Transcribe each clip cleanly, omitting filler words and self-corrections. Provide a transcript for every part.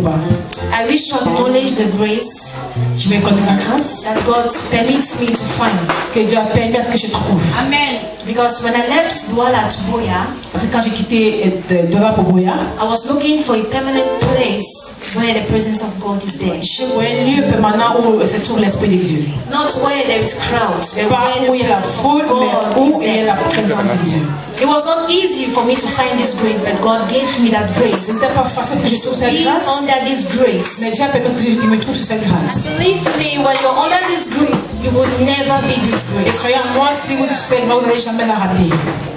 I wish to acknowledge the grace Je vais connaître la grâce that God permits me to find. que Dieu a permis à ce que je trouve. Amen. Because when I left Douala to Boya, Parce que quand j'ai quitté Douala pour Boya, I was looking for a permanent place where the presence of God is there. je voyais un lieu permanent où se trouve l'Esprit de Dieu. Not where there is crowds, but Pas where où il y a la the presence foule, of God mais où is il y a la there. présence de Dieu. It was not easy for me to find this grace, but God gave me that grace. C'était pas facile que je trouve cette Be grâce, under this grace. mais Dieu a permis que je me trouve sur cette grâce. Believe me, when you're under this grace, you will never be Et disgraced. croyez en moi, si vous êtes sur cette grâce, vous n'allez jamais la rater.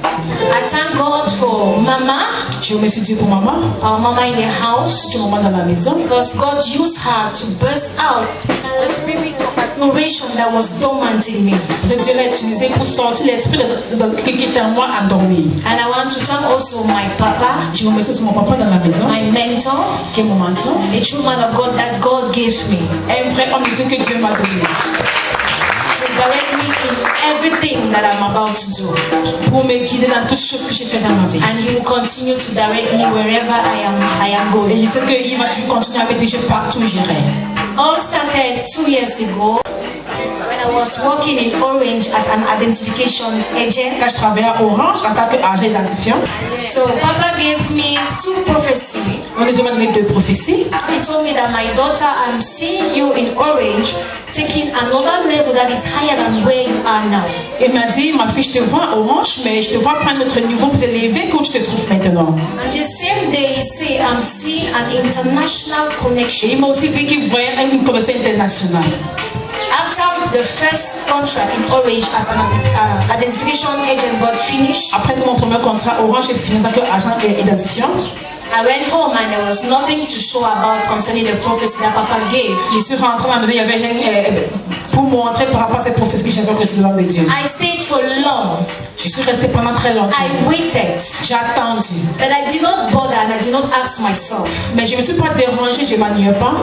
I thank God for Mama, Je remercie Dieu pour maman, our Mama in the house, pour maman dans la maison. because God used her to burst out the spirit of adoration that was dormant in me. Dieu l'a utilisé pour sortir l'esprit qui était en moi endormi. And I want to thank also my Papa, Je remercie aussi mon papa dans la maison, my mentor, qui est mon mentor. a true man of God that God gave me Un vrai homme de Dieu que Dieu m'a donné. to direct me in everything that I'm about to do. Pour me guider dans toutes choses que j'ai fait dans ma vie. And He will continue to direct me wherever I am Et going. je sais qu'il va toujours continuer à me diriger partout où j'irai. All started 2 years ago when I was working in Orange as an identification agent. Quand je travaillais à Orange en tant qu'agent identifiant, So Papa gave me 2 prophecies. on Dieu m'a donné 2 prophéties. He told me that my daughter, I'm seeing you in Orange taking another level that is higher than where you are now. Il m'a dit, ma fille, je te vois à Orange, mais je te vois prendre notre niveau pour t'élever où tu te trouves maintenant. And the same day he said, I'm seeing an international Et connection. il m'a aussi dit qu'il voyait une connexion internationale. After the first contract in Orange as an identification agent got finished, Après que mon premier contrat Orange est fini en tant qu'agent identifiant, I went home and there was nothing to show about concerning the prophecy that Papa gave. je suis rentrée à la maison, il y avait rien pour montrer par rapport à cette prophétie que j'avais reçue de l'homme de Dieu. I stayed for long. Je suis restée pendant très longtemps. I waited. J'ai attendu. But I did not bother and I did not ask myself. Mais je ne me suis pas dérangée, je ne m'ennuie pas.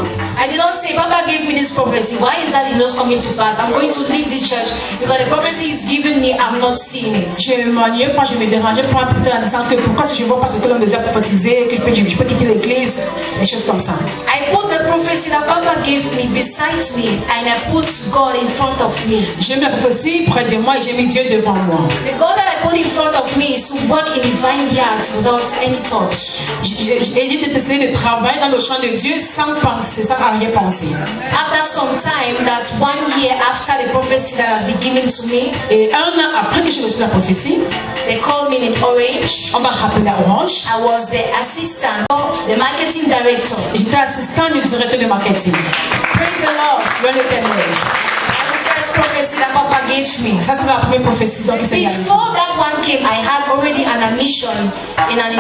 I did not say, Papa gave me this prophecy. Why is that not coming to pass? I'm going to leave this church because the prophecy is given me, I'm not seeing it. Je ne m'ennuie pas, je me dérangeais pas plus tard en disant que pourquoi si je ne vois pas ce que l'homme de Dieu a prophétisé, que je peux quitter l'église, des choses comme ça. I put the prophecy that Papa gave me beside me and I put God in front of me. J'ai mis la prophétie près de moi et j'ai mis Dieu devant moi. The God that I put in front of me is to work in a vineyard without any thought. J'ai décidé de travailler dans le champ de Dieu sans penser, sans arrière-penser. After some time, that's 1 year after the prophecy that has been given to me, Et 1 an après que j'ai reçu la prophétie, they called me in Orange. on m'a rappelé à Orange. I was the assistant, the marketing director. J'étais assistant du directeur de marketing. Praise the Lord. Sur l'Éternel. The first prophecy that Papa gave me. Ça, c'est la première prophétie donc, qui s'est réalisée. Before that one came, I had already an admission in an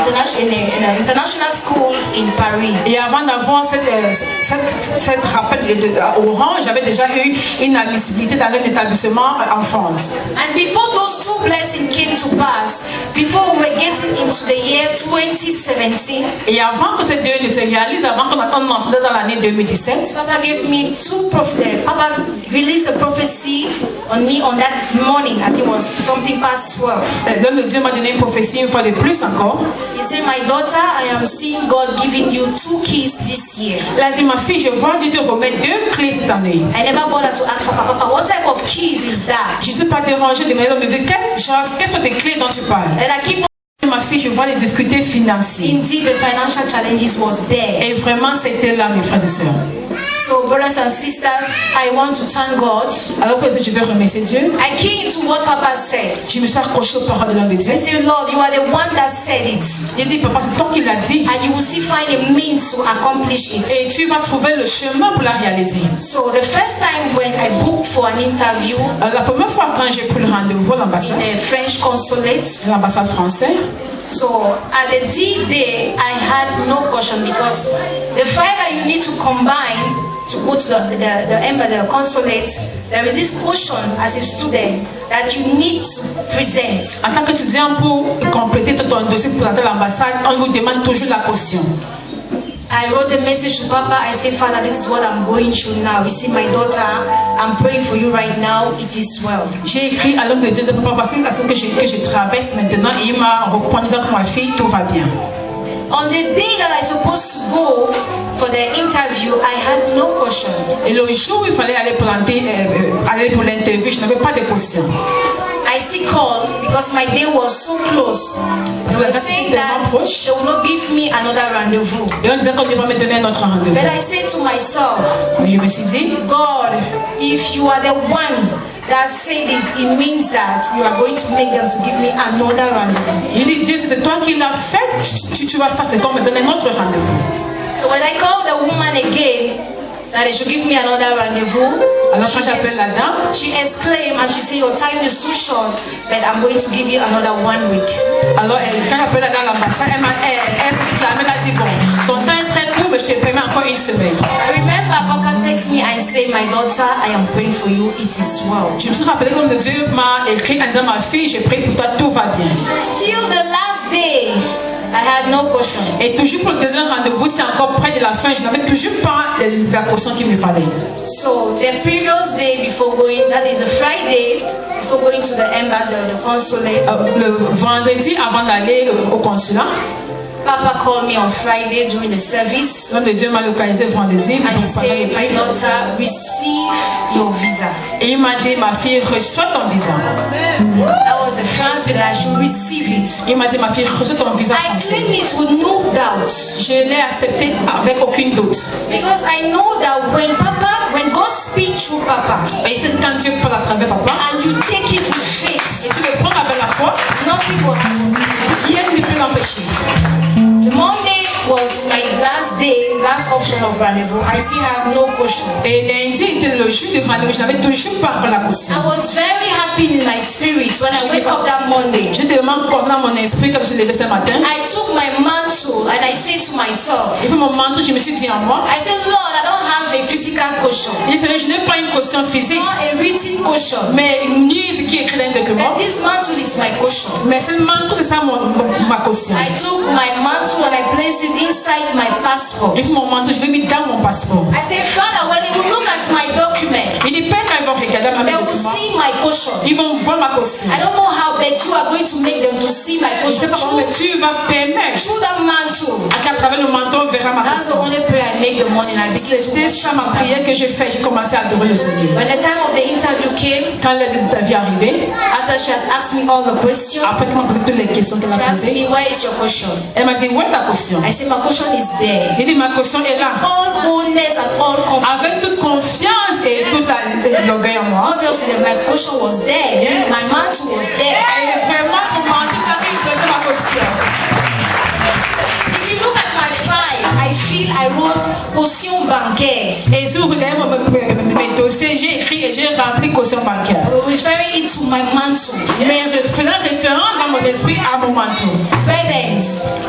international school in Paris. Et avant d'avoir cette rappel à Orange, j'avais déjà eu une admissibilité dans un établissement en France. And before those 2 blessings came to pass, before we were getting into the year 2017, Et avant que ces deux ne se réalisent, avant qu'on entrait dans l'année 2017, Papa gave me 2 prophecies. Papa released a prophecy on me on that morning. I think it was something past 12. l'homme de Dieu m'a donné une prophétie une fois de plus encore. He said, my daughter, I am seeing God giving you 2 keys this year. Il a dit, ma fille, je vois Dieu te remettre 2 clés cette année. I never bothered to ask Papa, what type of keys is that? Je ne suis pas dérangée de demander à l'homme de Dieu, quelles sont les clés dont tu parles? And I keep Ma fille, je vois les difficultés financières. Indeed, the financial challenges was there. Et vraiment, c'était là, mes frères et sœurs. So, brothers and sisters, I want to thank God. Alors, je vais remercier Dieu. I key into what Papa said. Je me suis accrochée aux paroles de l'homme de Dieu. I say, Lord, you are the one that said it. J'ai dit, papa, c'est toi qui l'as dit. And you will still find a means to accomplish it. Et tu vas trouver le chemin pour la réaliser. So, the first time when I booked for an interview Alors, la première fois quand j'ai pris le rendez-vous à l'ambassade, in the French consulate, l'ambassade française, so at the D-Day, I had no caution because the file that you need to combine to go to the consulate, there is this caution as a student that you need to present. en tant qu'étudiant, pour compléter tout ton dossier pour présenter à l'ambassade, on vous demande toujours la caution. I wrote a message to Papa. I said, Father, this is what I'm going through now. You see, my daughter, I'm praying for you right now. It is well. J'ai écrit à l'homme de Dieu, papa, parce que je traverse maintenant, et il m'a répondu que ma fille, tout va bien. On the day that I supposed to go for the interview, I had no question. Et le jour où il fallait aller pour l'interview, je n'avais pas de questions. I still called because my day was so close. They were saying that they will not give me another rendezvous. Et on disait qu'on ne va me donner un autre rendez-vous. But I said to myself, Mais je me suis dit, God, if you are the one that said it means that you are going to make them to give me another rendezvous. il dit Dieu, c'est toi qui l'as fait, tu vas faire, c'est toi me donner un autre rendez-vous. So when I called the woman again, that they should give me another rendezvous, Alors quand j'appelle la dame, she exclaimed and she said, your time is too short, but I'm going to give you another 1 week. alors quand j'appelle la dame à l'ambassade, elle exclame, elle a dit bon, ton temps est très court, mais je te permets encore une semaine. I remember Papa texted me and said, my daughter, I am praying for you, it is well. Je me suis rappelé comme Dieu m'a écrit en disant ma fille, je prie pour toi, tout va bien. Still the last day, I had no question. Et toujours pour le deuxième rendez-vous, c'est encore près de la fin, je n'avais toujours pas la caution qu'il me fallait. So the previous day before going, that is a Friday, before going to the embassy, the consulate, Le vendredi, avant d'aller au consulat, Papa called me on Friday during the service l'homme de Dieu m'a localisé le vendredi. and he said, my daughter, receive your visa. Et il m'a dit, ma fille, reçois ton visa. That was the first visa, I should receive it. Il m'a dit, ma fille, reçois ton visa I français. claim it with no doubt. Je l'ai accepté avec aucune doute. Because I know that when God speaks through Papa, Et c'est quand Dieu parle à travers papa, and you take it with faith, et tu le prends avec la foi, nothing will happen. rien ne peut l'empêcher. The Monday was my last option of rendezvous. I still have no question. Et lundi était le jour du rendez-vous, je n'avais toujours pas la caution. I was very happy in my spirit when I wake up that Monday. J'étais tellement content dans mon esprit comme je me levais ce matin. I took my mantle and I said to myself, Et puis mon manteau, je me suis dit en moi, I said, Lord, I don't have a physical question, il fallait, je n'ai pas une caution physique, not a written question. mais ni ce qui est écrit dans un document. And this mantle is my question. Mais ce manteau, c'est ça ma caution. I took my mantle and I placed it inside my passport. Et puis mon manteau, je l'ai mis dans mon passeport. I said, Father, when they will look at my document, Il dit, Père, quand ils vont regarder ma they will document, see my question. ils vont voir ma caution. I don't know how, but you are going to make them to see my Je ne sais question pas comment, mais tu vas permettre through that mantle. qu'à travers le manteau, on verra ma That's the caution. only prayer I make the morning. I begin to C'était ça ma prière que j'ai fait. J'ai commencé à adorer le Seigneur. When the time of the interview came, Quand l'heure de l'interview est arrivée, after she has asked me all the questions, après qu'elle m'a posé toutes les questions qu'elle she a asked posées, me, where is your question? elle m'a dit, où est ta caution? I said, my question is there. Il dit, ma caution est là. All boldness and all confidence. Avec toute confiance et toute l'orgueil en moi. Obviously, my question was there. My mantle was there. Et vraiment, mon manteau, il donnait ma caution. If you look at my file, I feel I wrote caution bancaire. Et si vous regardez mes dossiers, j'ai écrit et j'ai rempli caution bancaire. Referring it to my mantle. Mais faisant référence dans mon esprit à mon manteau. Brethren,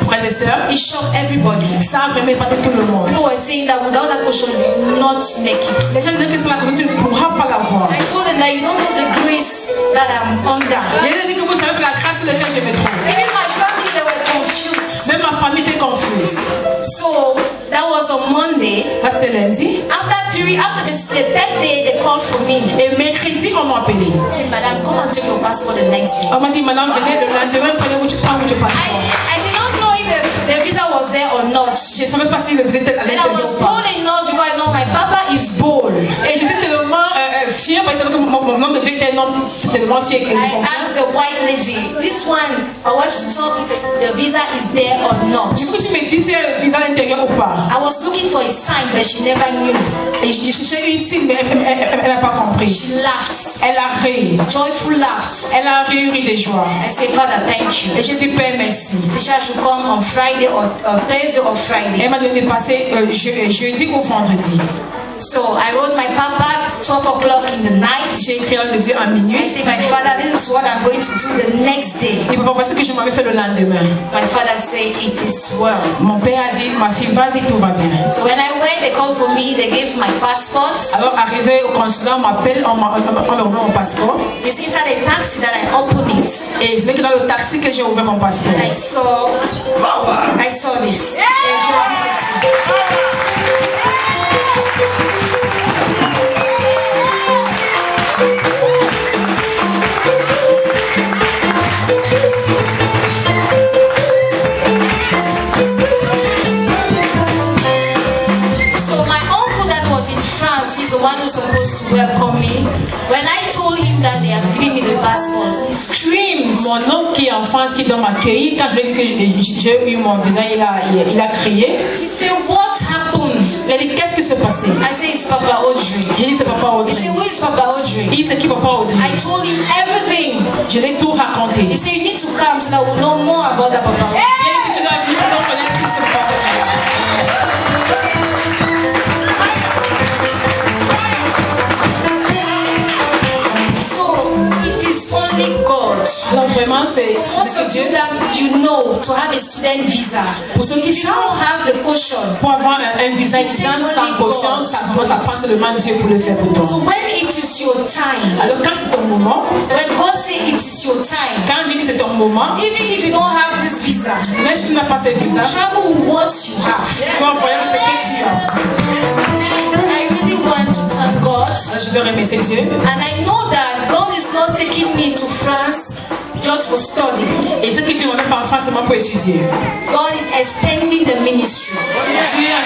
Frères et sœurs, it shocked everybody. ça a vraiment impacté tout le monde. People were saying that without that caution, you will not make it. Les gens disaient que c'est la caution, tu ne pourras pas l'avoir. I told them that you don't know the grace that I'm under. Il a dit que vous savez la grâce sur laquelle je me trouve. Even my family, they were confused. Même ma famille était confuse. So that was on Monday. Là, c'était lundi. After the third day, they called for me. Et mercredi, on m'a appelé. They said, Madam, come and take your passport the next day. On m'a dit, madame, venez le lendemain, prenez votre passeport. I did not know if the visa was there or not. Je ne savais pas si vous étiez à And I l'intérieur was ou pas. bold enough because I know my papa is bold. Et j'étais tellement fière parce que mon nom de Dieu était un homme tellement fier et I confiant. asked the white lady, this one, I want you to tell me the visa is there or not. Du coup, tu me dis si elle vise à l'intérieur ou pas. I was looking for a sign, but she never knew. Et je cherchais une signe, mais elle n'a pas compris. She laughed, Elle a ri. joyful laughed. Elle a ri de joie. I said, Father, thank you. Et j'ai dit, Père, merci. She said I should come on Friday or Thursday or Friday. Elle m'a donné de passer jeudi ou vendredi. So I wrote my papa 12 o'clock in the night. J'ai écrit l'homme de Dieu à I minuit. said, my father, this is what I'm going to do the next day. Et papa, voici que je m'avais fait le lendemain. My father said, it is well. Mon père a dit, ma fille, vas-y, tout va bien. So when I went, they called for me, they gave my passport. Alors, arrivé au consulat, on m'appelle, on me remet mon passeport. It's inside a taxi that I opened it. Et c'est que dans le taxi que j'ai ouvert mon passeport. And I saw this. Et j'ai vu ceci. France, he's the one who's supposed to welcome me. When I told him that they had given me the passport, he screamed. Mon oncle qui est en France, qui doit m'accueillir, quand je lui ai dit que j'ai eu mon visa, il a crié. He said, what happened? Il a dit, qu'est-ce qui s'est passé? I said, it's Papa Audrey. J'ai dit, c'est Papa He Audrey. said, who is Papa Audrey? Il dit, c'est qui Papa Audrey? I told him everything. Je l'ai tout raconté. He said, you need to come so that we'll know more about that Papa Audrey. Il a dit que tu dois venir pour connaître qui c'est Papa Audrey. God. Donc vraiment, c'est Most of you that you know to have a student visa. Pour ceux qui If you don't have the caution, pour avoir un visa étudiant sans caution, ça prend seulement Dieu pour le faire pour toi. So when it is your time, alors quand c'est ton moment, when God say it is your time, quand Dieu dit c'est ton moment, even if you don't have this visa, même si tu n'as pas ce visa, travel with what you have. Tu vas voyager avec ce que tu as. I really want to thank God. Je veux remercier Dieu. And I know that God is not taking me to France just for study. Et ce que tu m'as fait en France, c'est pour étudier. God is extending the ministry. Dieu a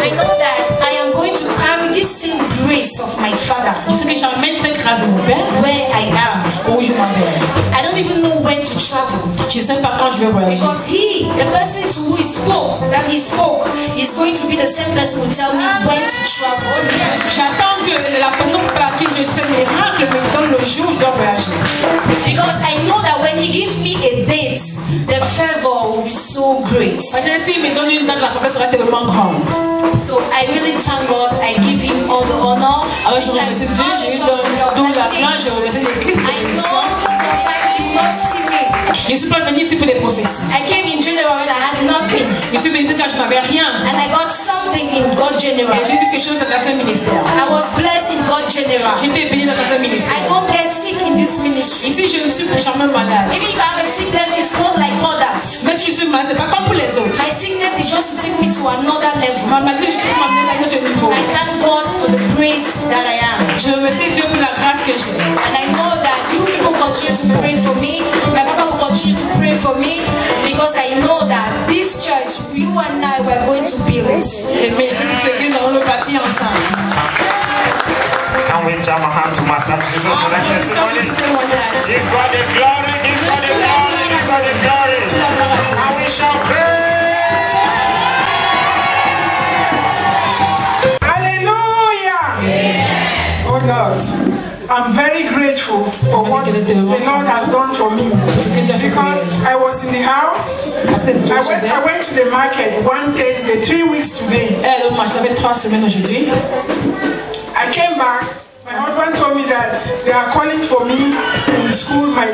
I know that I am going to carry this same grace of my father. Je sais que j'emmène cette grâce de mon père. Where I am. Où je m'appelle. I don't even know when to travel. Je ne sais pas quand je vais voyager. Because the person to who he spoke, is going to be the same person who will tell me when to travel. J'attends que la personne pour laquelle je sais miracle me donne le jour où je dois voyager. Because I know that when he gives me a date, the favor will be so great. Parce que s'il me donne une date, la faveur sera tellement grande. So I really thank God. I give him all the honor. Alors je remercie Dieu, je lui donne toute la gloire, je remercie l'équipe. I know sometimes you will not see me. Je ne suis pas venu ici pour des prophéties. I came in January when I had nothing. Je suis venu quand je n'avais rien. And I got something in God January. Et j'ai vu quelque chose dans un ministère. I was blessed in God January. J'étais béni dans un ministère. I don't get sick in this ministry. Ici, je ne suis jamais malade. Even if I have a sickness, it's not like others. Mais si je suis malade, c'est pas comme pour les autres. My sickness is just to take me to another level. Ma maladie, je peux m'amener à un autre niveau. I thank God for the grace that I am. Je remercie Dieu pour la grâce que j'ai. And I know that you people continue to pray for me. My papa will continue to pray for me because I know that this church, you and I, we are going to build it. Amen. Cette église, nous allons le bâtir ensemble. Can we jam a hand to Master Jesus for that testimony? Give God the glory, give God the glory, give God the glory. And we shall pray. Oh Lord, I'm very grateful for what the Lord has done for me. Because I was in the house, I went to the market one Thursday, 3 weeks today. I came back, my husband told me that they are calling for me in the school, my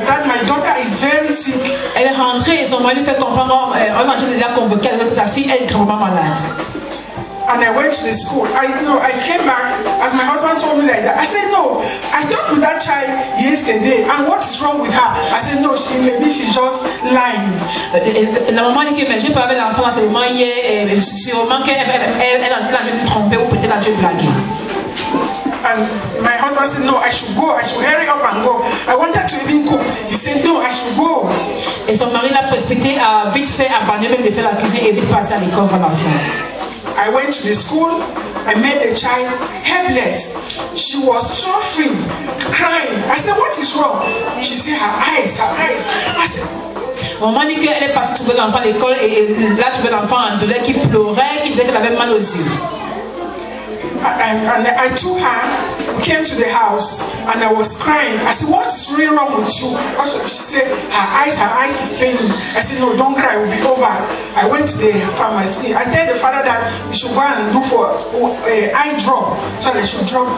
daughter is very sick. Elle est rentrée et son mari fait comprendre, on a déjà convoqué avec sa fille, elle est vraiment malade. And I went to the school. I came back as my husband told me like that. I said, no, I talked with that child yesterday. And what is wrong with her? I said, no, maybe she's just lying. La maman dit que j'ai parlé avec l'enfant seulement hier, sûrement qu'elle a dû me tromper ou peut-être elle a dû blaguer. And my husband said, no, I should go. I should hurry up and go. I wanted to even cook. He said, no, I should go. Et son mari l'a précipité à vite fait abandonner même de faire la cuisine et vite partir à l'école pour l'enfant. I went to the school. I met the child helpless. She was suffering, crying. I said, what is wrong? She said, her eyes. I said, maman dit qu'elle est partie trouver l'enfant à l'école et là trouver l'enfant en douleur qui pleurait, qui disait qu'elle avait mal aux yeux. And I took her, we came to the house, and I was crying. I said, what is really wrong with you? Also, she said, her eyes is paining. I said, no, don't cry, it will be over. I went to the pharmacy. I told the father that we should go and look for eye drop, so they should drop.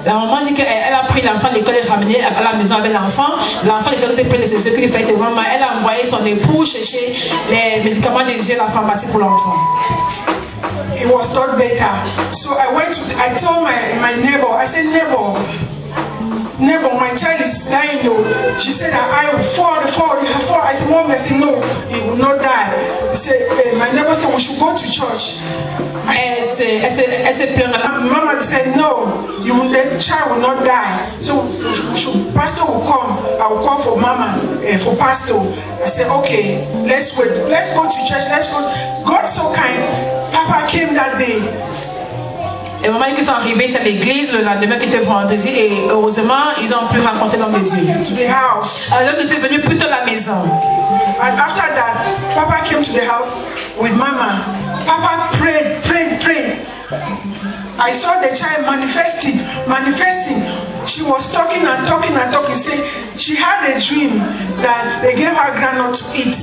La maman dit qu'elle a pris l'enfant à l'école et ramené à la maison avec l'enfant. L'enfant lui fait plein de ses yeux qu'il fait tellement mal. Elle a envoyé son époux chercher les médicaments des yeux à la pharmacie pour l'enfant. It was not better. So I told my neighbor, I said, neighbor, my child is dying. She said her eye will fall. I said, Mom, I said, no, he will not die. He said, my neighbor said, we should go to church. Mama said, no, the child will not die. So pastor will come. I will call for Mama for pastor. I said, okay, let's wait. Let's go to church. Let's go. God so kind. Papa came that day. Et au moment où ils sont arrivés à l'église, le lendemain qui était vendredi, et heureusement, ils ont pu rencontrer l'homme de Dieu. To the house. L'homme de Dieu est venu plutôt à la maison. And after that, Papa came to the house with Mama. Papa prayed. I saw the child manifesting. She was talking. Say she had a dream that they gave her granite to eat.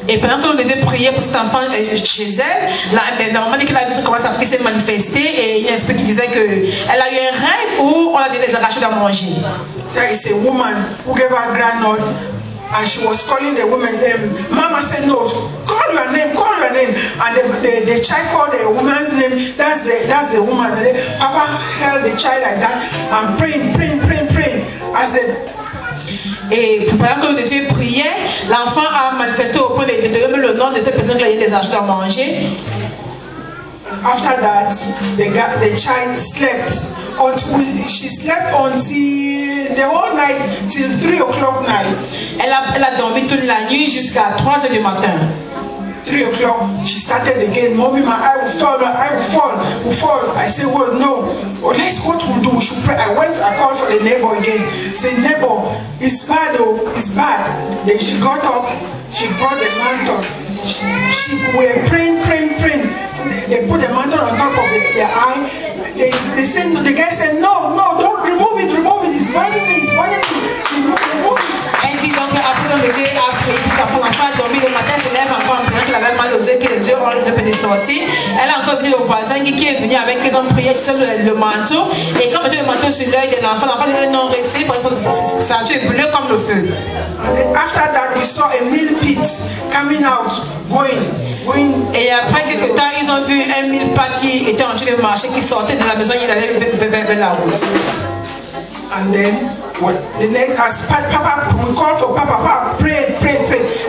Et pendant que l'homme de Dieu priait pour cet enfant chez elle, normalement, que la vision commence à se manifester, et il y a un esprit qui disait qu'elle a eu un rêve où on a donné des arachides à manger. There is a woman who gave her granite, and she was calling the woman. Mama said, no, call your name. And the child called the woman's name. That's the woman. And then Papa held the child like that and praying. As the Et pendant que l'homme de Dieu priait, l'enfant a manifesté au point de donner le nom de cette personne qui a eu des arachides à manger. After that, the child slept. She slept until the whole night, till 3 o'clock night. Elle a dormi toute la nuit jusqu'à 3 heures du matin. 3 o'clock, she started again. Mommy, my eye will fall. I said, well, no. Well, that's what we'll do. We should pray. I called for the neighbor again. Say, neighbor, it's bad, it's bad. Then she got up, she brought the mantle. She were praying. They put the mantle on top of the eye. They said, the guy said, no, don't remove it. It's burning me. Remove it. Elle dit donc après l'homme de Dieu a prié jusqu'à l'enfant a dormi, le matin se lève encore en priant qu'il avait mal aux yeux, que les yeux ont le fait de sortir. Elle a encore vu le voisin qui est venu avec, ils ont prié le manteau, et quand on met le manteau sur l'œil de l'enfant est non retiré parce que ça a tué bleu comme le feu. After that, we saw a meal pit coming out, going. Et après quelques temps, ils ont vu un mille-pas qui était en train de marcher, qui sortait de la maison, il allait vers la route. And then the next, as Papa, we called for Papa prayed.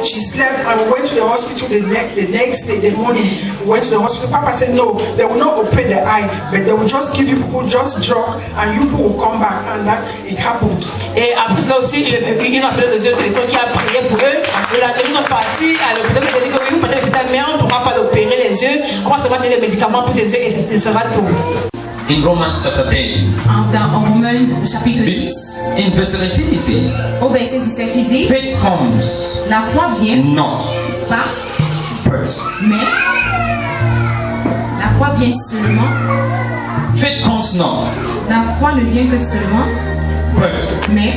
She slept and went to the hospital the next day, the morning. We went to the hospital. Papa said, no, they will not open the eye, but they will just give you people just drug, and you people will come back. And that it happened. Et après cela aussi, ils ont appelé le Dieu au téléphone qui a prié pour eux. Et là, ils sont partis à l'hôpital. Ils ont dit que oui, peut-être mais on ne pourra pas l'opérer les yeux. On va seulement donner des médicaments pour les yeux et ce sera tout. In Romans chapter 10, en Romains chapitre 10, in verse 17 it says, au verset 17 il dit, faith comes la foi vient not, pas, but mais la foi vient seulement. faith comes not, La foi ne vient que seulement, but mais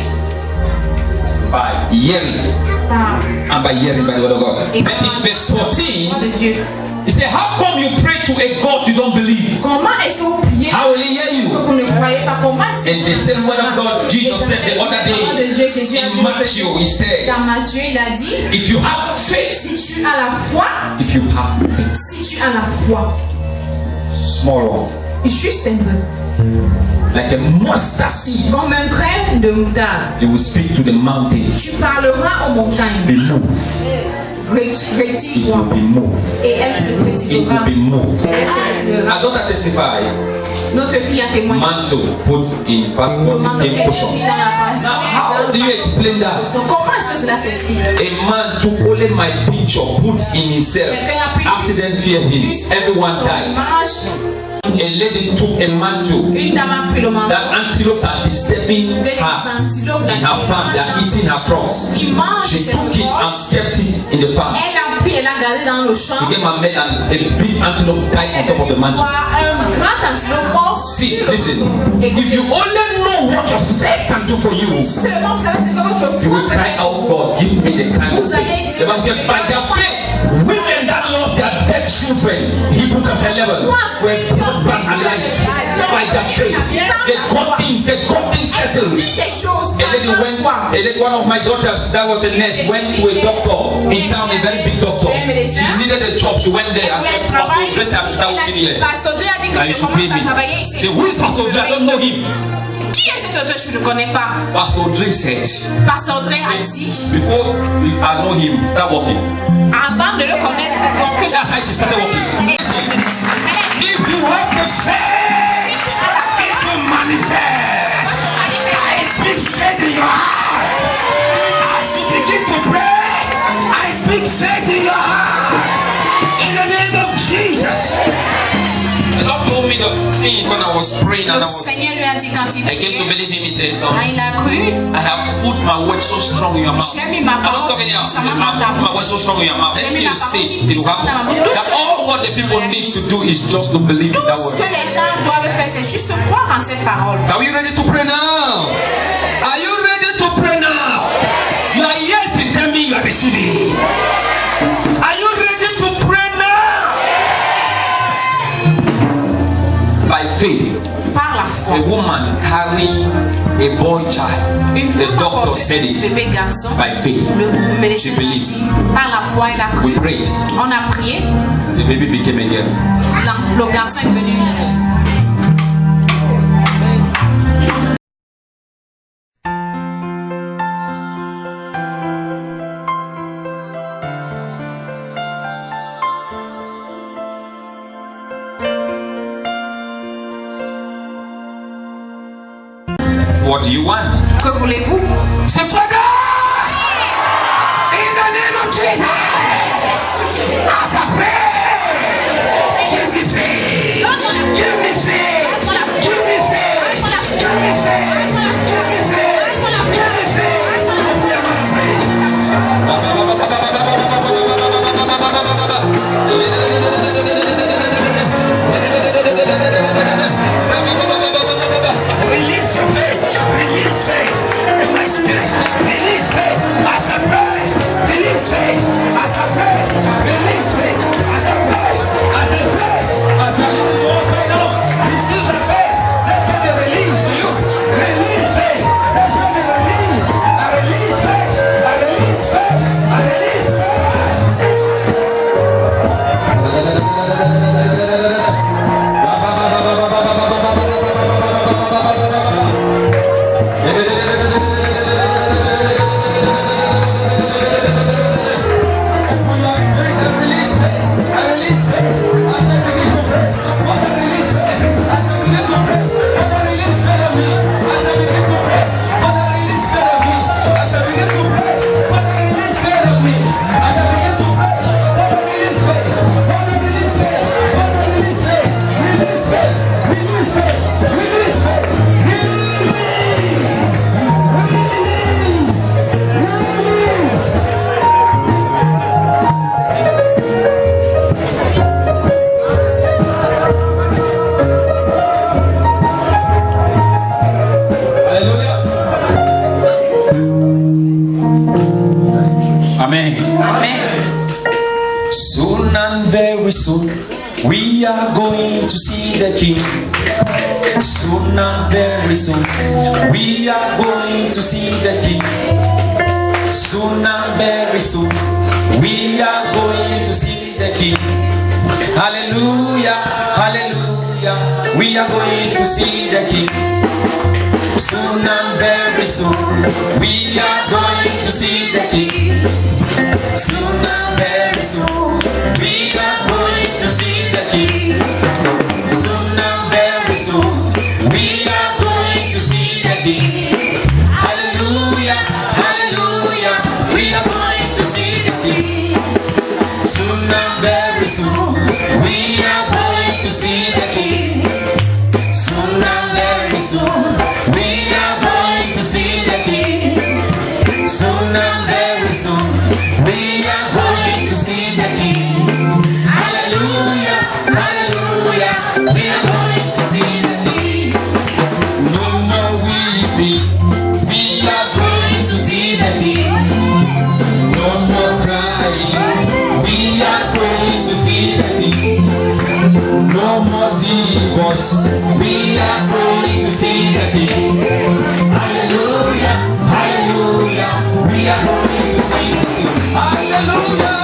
by hearing, par and by hearing by the word of God. et Then in verse 14, de Dieu. he said, how come you pray to a God you don't believe? Comment est-ce que vous priez How will he hear que you? vous ne croyez pas? Comment est-ce que And the same word of God Jesus said the other day in Matthew, he said, dans Matthieu il a dit, if you have faith, si tu as la foi, if you have faith, si tu as la foi, small one, juste un peu, like a mustard seed, comme un grain de moutarde, you will speak to the mountain, tu parleras aux be montagnes, moved, it retire-toi, will be moved, et elle se it will retirera. be moved. Elle se retirera. I don't testify. Notre fille a témoigné. Mantle put in passport became portion. Now, how do you explain that? Comment est-ce que cela s'explique? A man took only my picture, put in himself. Accident fear him. Everyone died. A lady took a mantle. Une dame a pris le manteau. That antelopes are disturbing her in her farm. They are eating her crops. She took it and kept it in the farm. Elle a pris, elle a gardé dans le champ. She gave my man and a big antelope died on top of the mantle. Un grand antilope mort. See, listen. If you only know what your faith can do for you, Seulement vous savez ce que votre you foi will peut cry faire. out, God, give me the kind of Vous allez faith. dire The Bible says, by their faith, women that lost their dead children, Hebrew chapter 11, were brought back alive by their faith. They got things settled. A lady, one of my daughters, that was a nurse, went to a doctor in town, a very big doctor. She needed a job. She went there and said, Pastor Dress, I should start working here. Pasteur Dieu a dit que And je you should commence pay à travailler me. ici. Say, who is Pastor Dress? I don't know him. Qui est cet auteur? Je ne connais pas. Pastor Dress said, Pasteur Dre a dit, before I know him, start working. avant de le connaître, pour que That's how she started working. Et c'est une semaine. If you have the faith, Si tu as la foi, it will manifest. ça se manifeste. I speak faith in your heart. As you begin speak faith in your heart. In the name of Jesus. The Lord told me the things when I was praying and Le Seigneur lui a dit quand il I came to believe him. He said, son, il a cru. I have put my word so strong in your mouth. J'ai mis ma I'm not parole talking about puissamment I dans ta put my word bouche. so strong in your mouth. J'ai mis Anything you ma parole say, si it will puissamment dans ma happen. bouche. Tout That ce que all tu what the dis people se need to réalise. do is just to believe in Tout that ce word. que les gens doivent faire, c'est juste croire en cette parole. Are you ready to pray now? Are you ready to pray now? Your ears determine you are receiving. Are you ready to pray now? By faith, Par la foi. a woman carrying a boy child. Une The femme doctor porte said it. bébé garçon. By faith, Le médecin she a believed. dit, par la foi, elle a We cru. prayed. On a prié. The baby became a girl. Le garçon est devenu une fille. What do you want? Que voulez-vous? Say, Father, in the name of Jesus, as I pray, give me faith, give me faith, give me faith, give me faith, give me faith, give me faith. We are gonna release your faith, release faith in my spirit, release faith as I pray, release faith as I pray, release faith as I pray, as I pray, as I walk right now, receive the faith, let it be released to you, release faith, let it be released, I release faith, I release faith, I release faith. Amen. Amen. Soon and very soon, we are going to see the King. Soon and very soon, we are going to see the King. Soon and very soon, we are going to see the King. Hallelujah, hallelujah, we are going to see the King. Soon and very soon, we are going to see the King. Soon and very soon, we are going to see the King. Soon and very soon, we are going to see the King. Hallelujah, hallelujah, we are going to see the King. Soon and very soon, we are going to see the King. Soon and very soon, we are going to see the King. Soon and very soon, we are going to see the King. Hallelujah, hallelujah, we are going to see the King. No more weeping, we are going to see the King. No more crying, we are going to see the King. No more divorce, we are going to see the King. Hallelujah, hallelujah, we are going to see the King. Hallelujah,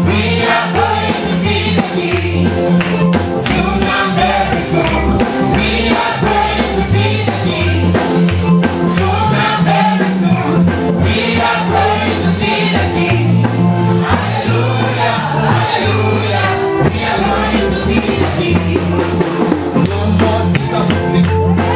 we are going to see the King. Soon and very soon, we are going to see the King. Soon and very soon, we are going to see the King. Hallelujah, hallelujah, we are going to see the King. No more disappointment.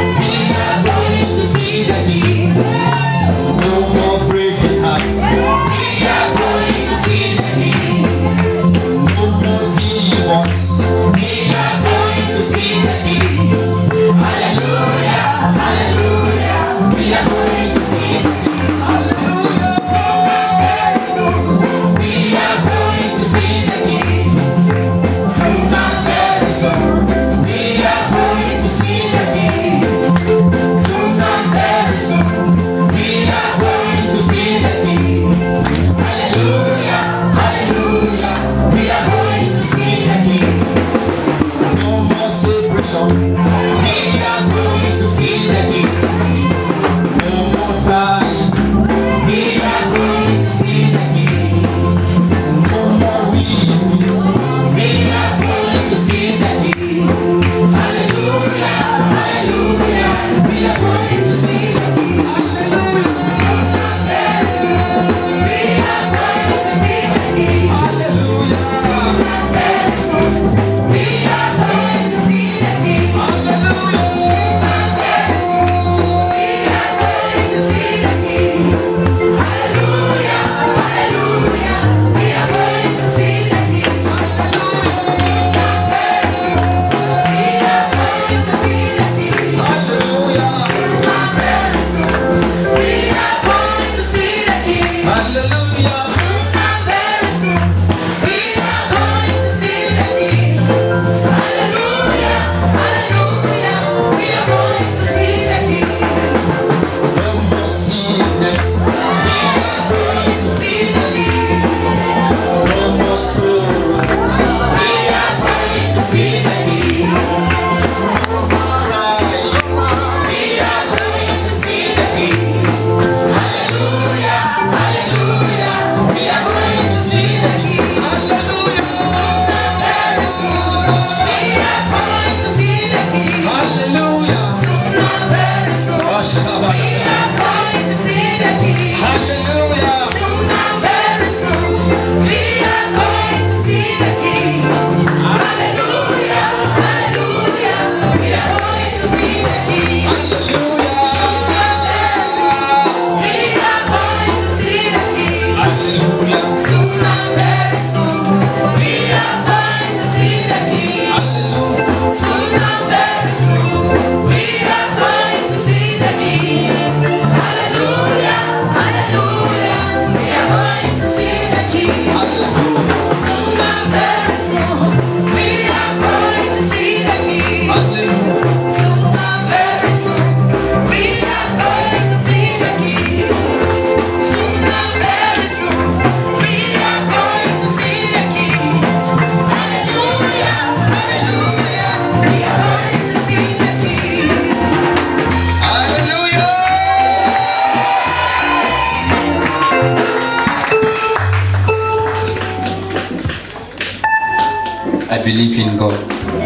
I believe in God.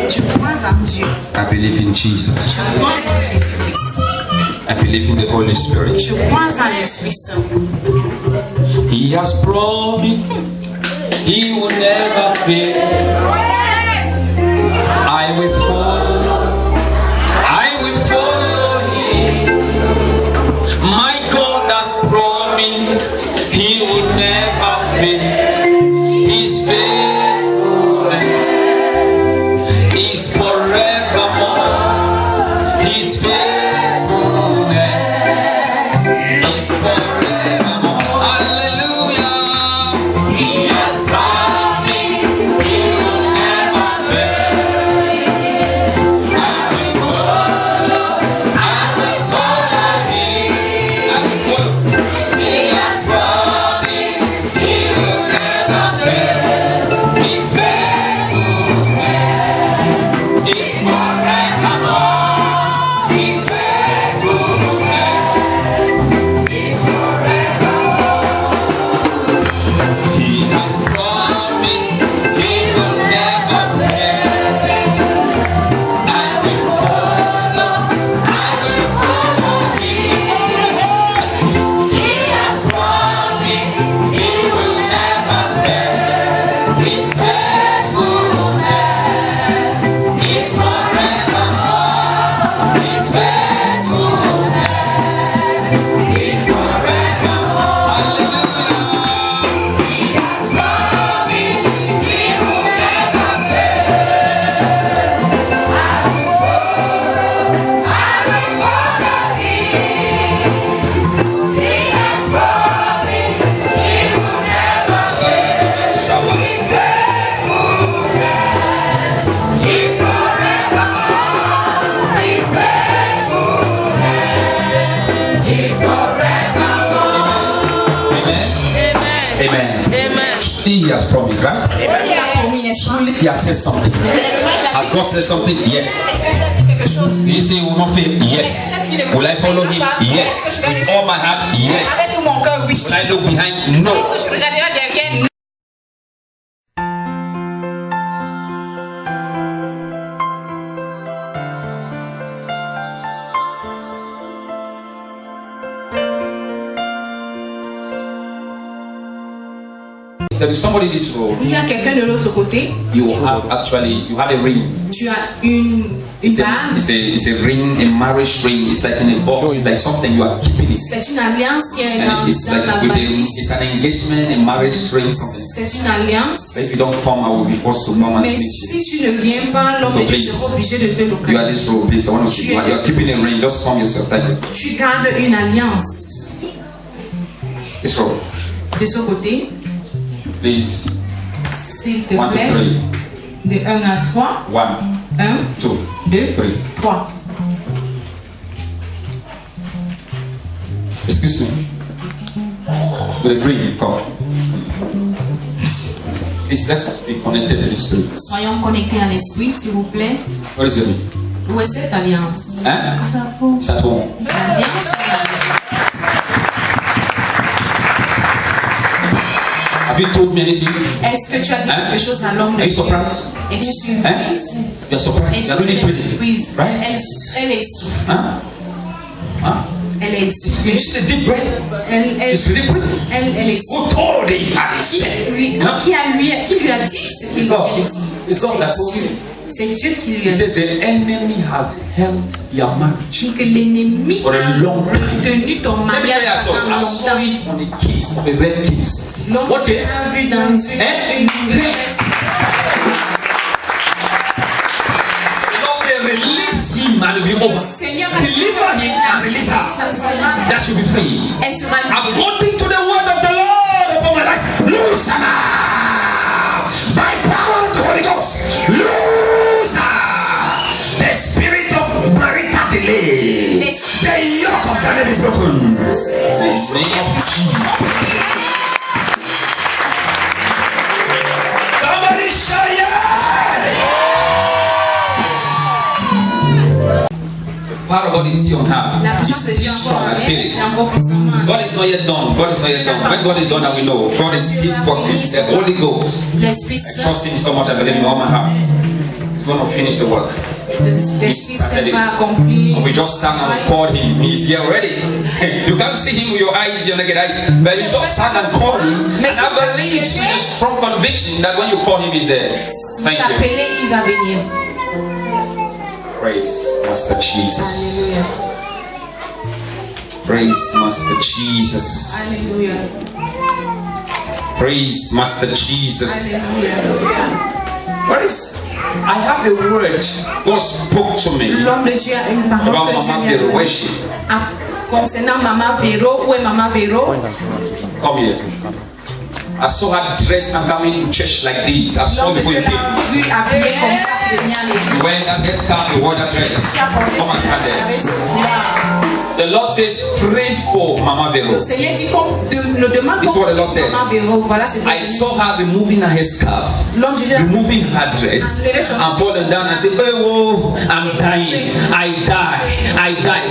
Je crois en Dieu. I believe in Jesus. Je crois en Jésus-Christ. I believe in the Holy Spirit. Je crois en l'Esprit Saint. He has promised He will never fail. I will follow. I will follow Him. My God has promised He will never fail. His faithfulness is forevermore. His faithfulness is forevermore. Hallelujah. He has promised He will never fail. I will follow. I will follow Him. I will follow. He has promised He will never fail. His faithfulness is forevermore. His faithfulness is forevermore. He has promised He will never fail. I will follow. I will follow Him. He has promised He will never fail. His faithfulness is forevermore. His faithfulness is forevermore. Hallelujah. He has promised He will never fail. I will follow Him. He has promised He will never fail. His faithfulness is forevermore. His faithfulness is forevermore. Amen. Amen. He has promised, right? Truly, He has said something. Has God said something? Yes. Did He say He will not fail? Yes. Will I follow Him? Yes. With all my heart? Yes. Avec tout mon cœur, oui. Will I look behind? No. Est-ce que je regarderai derrière? There is somebody in this room. Il y a quelqu'un de l'autre côté. You have a ring. Tu as une bague. It's a ring, a marriage ring. It's like in a box. It's like something you are keeping it. C'est une alliance qui est And it's dans like la it's an engagement, a marriage ring, something. C'est une alliance. But if you don't come, I will be forced to come and Mais meet si you. tu ne viens pas, l'homme de Dieu sera obligé de te You are localiser. this room, please. I want to see you. You are keeping a ring. Just come yourself. Thank you. Tu gardes une alliance. This room, De ce côté, please. s'il te 1, 2, plaît, 3. de 1 à 3. 1, 1, 2, 2, 3. Excuse me. With a green, come. Let's be connected to the spirit. Soyons connectés à l'esprit, s'il vous plaît. What is the ring? Où est cette alliance? Hein? Ça tombe. L'alliance est la maison. Have you told me anything? Est-ce que tu as dit Hein? quelque chose à l'homme de Are you Dieu? surprised? Es-tu Hein? surprise? You're surprised. Est-ce You're qu'elle really est pretty. surprise? Right? Elle est surprise. Hein? Huh? Elle est You surprise. just a deep breath. She's really pretty. Elle est surprise. Who told him that is Qui lui a dit ce qu'il vient de dire? It's God that told you. C'est Dieu qui lui He a says dit. the enemy has held your marriage. Dit que l'ennemi For a a long time. retenu ton Let me mariage tell you pendant something. I saw longtemps. it on the kids, on the red kids. L'homme What is? a vu dans une Hein? mauvaise. The Lord will release him and it will be Le over. Seigneur a Deliver him and release her. ça sera, That should be free. elle sera libérée. According to the word of the Lord upon my life, loose her now. By power of the Holy Ghost, loose her. The spirit of marital delay, the yoke of the enemy is broken. Ce jour Name of Jesus. Somebody shout yes. The power of of God is still on her. La It's puissance de Dieu still est strong. encore en I feel elle, it. c'est encore puissant. God is not yet done. God is not yet done. When God is done, I will know. God is still working. The Holy Ghost. L'Esprit I Saint, trust Him so much. I believe in all my heart. He's going to finish the work. l'Esprit Saint va accomplir. We just sang and called Him. He's here already. You can't see Him with your eyes, your naked eyes, but you just sang and called Him. And I believe with a strong conviction that when you call Him, He's there. Thank you. L'appelé, il va venir. Praise Master Jesus. Alléluia. Praise Master Jesus. Alléluia. Praise Master Jesus. Alléluia. Where is? I have a word God spoke to me L'homme de Dieu a une parole about que Dieu Mama lui a Vero. donnée. Where is she? Ah, concernant Maman Véro, où est Maman Véro? Come here. I saw her dressed and coming to church like this. I saw L'homme de before Dieu you came. l'a vu habillé comme ça pour venir à You l'église. went and let's start the word address. Tu as porté Come and ce stand there. avec ce foulard. The Lord says, pray for Mama Vero. Le Seigneur dit qu'on le demande This is what the pour Lord said. Maman Véro. Voilà, c'est I saw her removing her scarf, L'homme de Dieu a removing her dress, and falling down and say, oh, I'm dying. I die.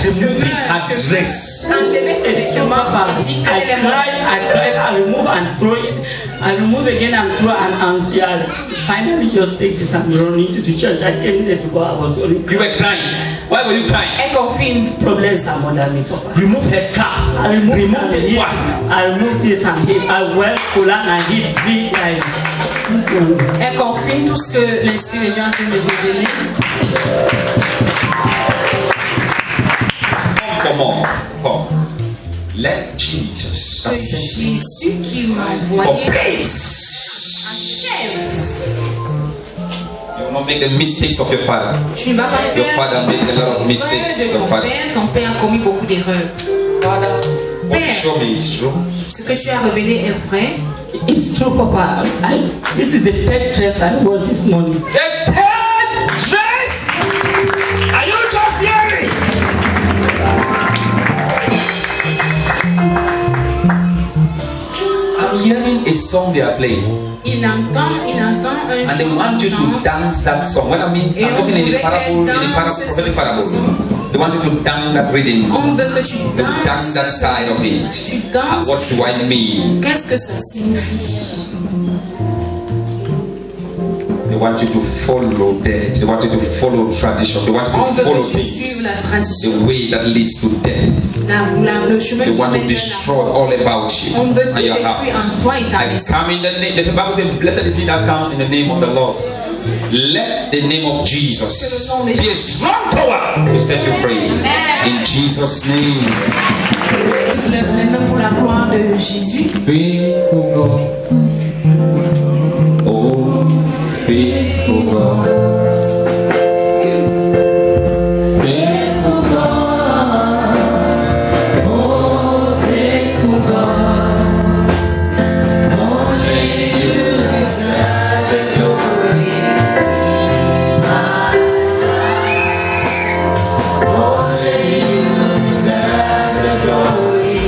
Removing her dress. enlevé ses vêtements et dit qu'elle est morte. I remove and throw it. I remove again and throw until I finally just take this and run into the church. I came there because I was only You were crying. Why were you crying? Elle confirme. problems are more than me, Papa. Remove her scarf. I remove this one. I remove this and hip. I wear Quran and hip 3 times. This one. Elle confirme tout ce que l'Esprit de Dieu est en train de révéler. Come for more. Come. Let Jesus Que Jésus qui m'a envoyé obey. achève. You will not make the mistakes of your father. Tu ne vas pas Your faire father made a lot of mistakes. de Your ton father. père. Ton père a commis beaucoup d'erreurs. What you Père, show me is true. ce que tu as révélé est vrai. It's true, Papa. This is the 3rd dress I wore this morning. The 10th dress. Are you just hearing? I'm hearing a song they are playing, Il entend un and they want you to chant. dance that song. When I mean, I'm talking in the parable, prophetic parable. They want you to dance that rhythm, On veut que tu to dance that danses. side of it. Tu And danses. what do I mean? Qu'est-ce que ça signifie? They want you to follow that. They want you to follow tradition. They want you On to veut follow que tu suives things. la tradition. The way that leads to death. Le chemin They qui want to mène vers destroy la all about you On veut tout and your détruire house. en toi et ta I maison. come in the name. The Bible says, "Blessed is he that comes in the name of the Lord." Let the name of Jesus be a strong power to set you free. In Jesus' name. Maintenant pour la gloire de Jésus. Faithful God. Oh, faithful God. Faithful God. Oh, faithful God. Only you deserve the glory. Only you deserve the glory.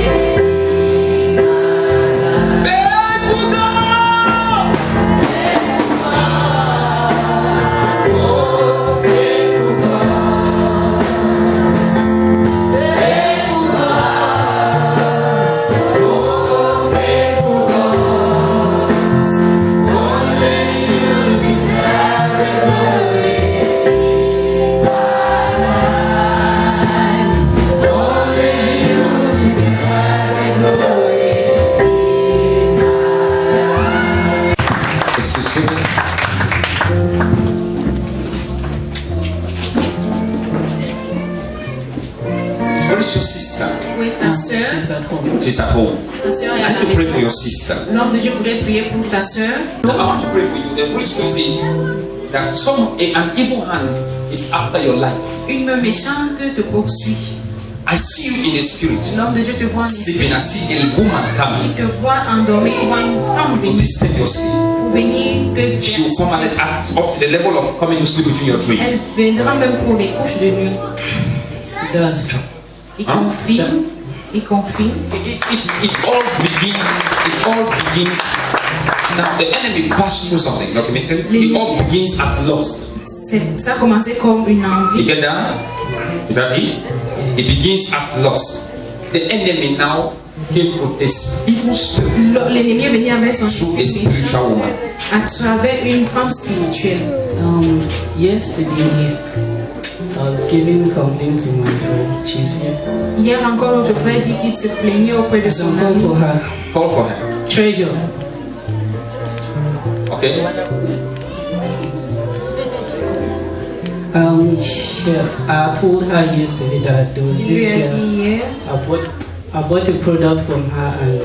Faithful God. Excuse me. Where is your sister? Oui, ta soeur. She's at home. Sa soeur est I à need la to pray for maison. your sister. L'homme de Dieu voudrait prier pour ta soeur. I want to pray for you. The Holy Spirit says that an evil hand is after your life. Une main méchante te poursuit. I see you in the spirit. L'homme de Dieu te voit en Sleeping. I esprit. see a woman coming Il te voit endormi, il voit une femme to venir disturb your sleep. pour venir te She will come and up to the level of coming to sleep between your dream. Elle viendra même pour les couches de nuit. That's true. Il Hein? confirme. Il confirme. It all begins. Now the enemy passed through something. Not it all begins as lust. Ça a commencé comme une You envie. get that? Is that it? It begins as lust. The enemy now came with this evil spirit L'ennemi est venu avec son through a esprit spiritual woman. à travers une femme spirituelle. Yesterday, I was giving complaint to my friend. She's here. Hier encore, notre frère dit qu'il se plaignait auprès de son Call ami. for her. Call for her. Treasure. Okay? I told her yesterday that there was Je lui ai this dit girl. hier, I bought a product from her, and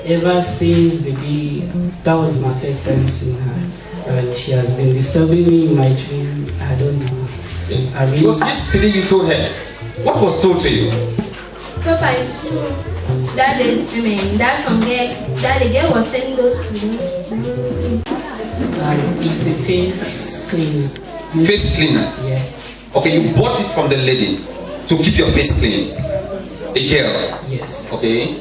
ever since the day that was my first time seeing her, and she has been disturbing me in my dream. I don't know. I It really. was yesterday you told her. What was told to you? Papa, it's true. That is, I mean, that some girl, that the girl was selling those products. It's a face cleaner. Face cleaner. Yeah. Okay, you bought it from the lady to keep your face clean. A girl. Yes. Okay?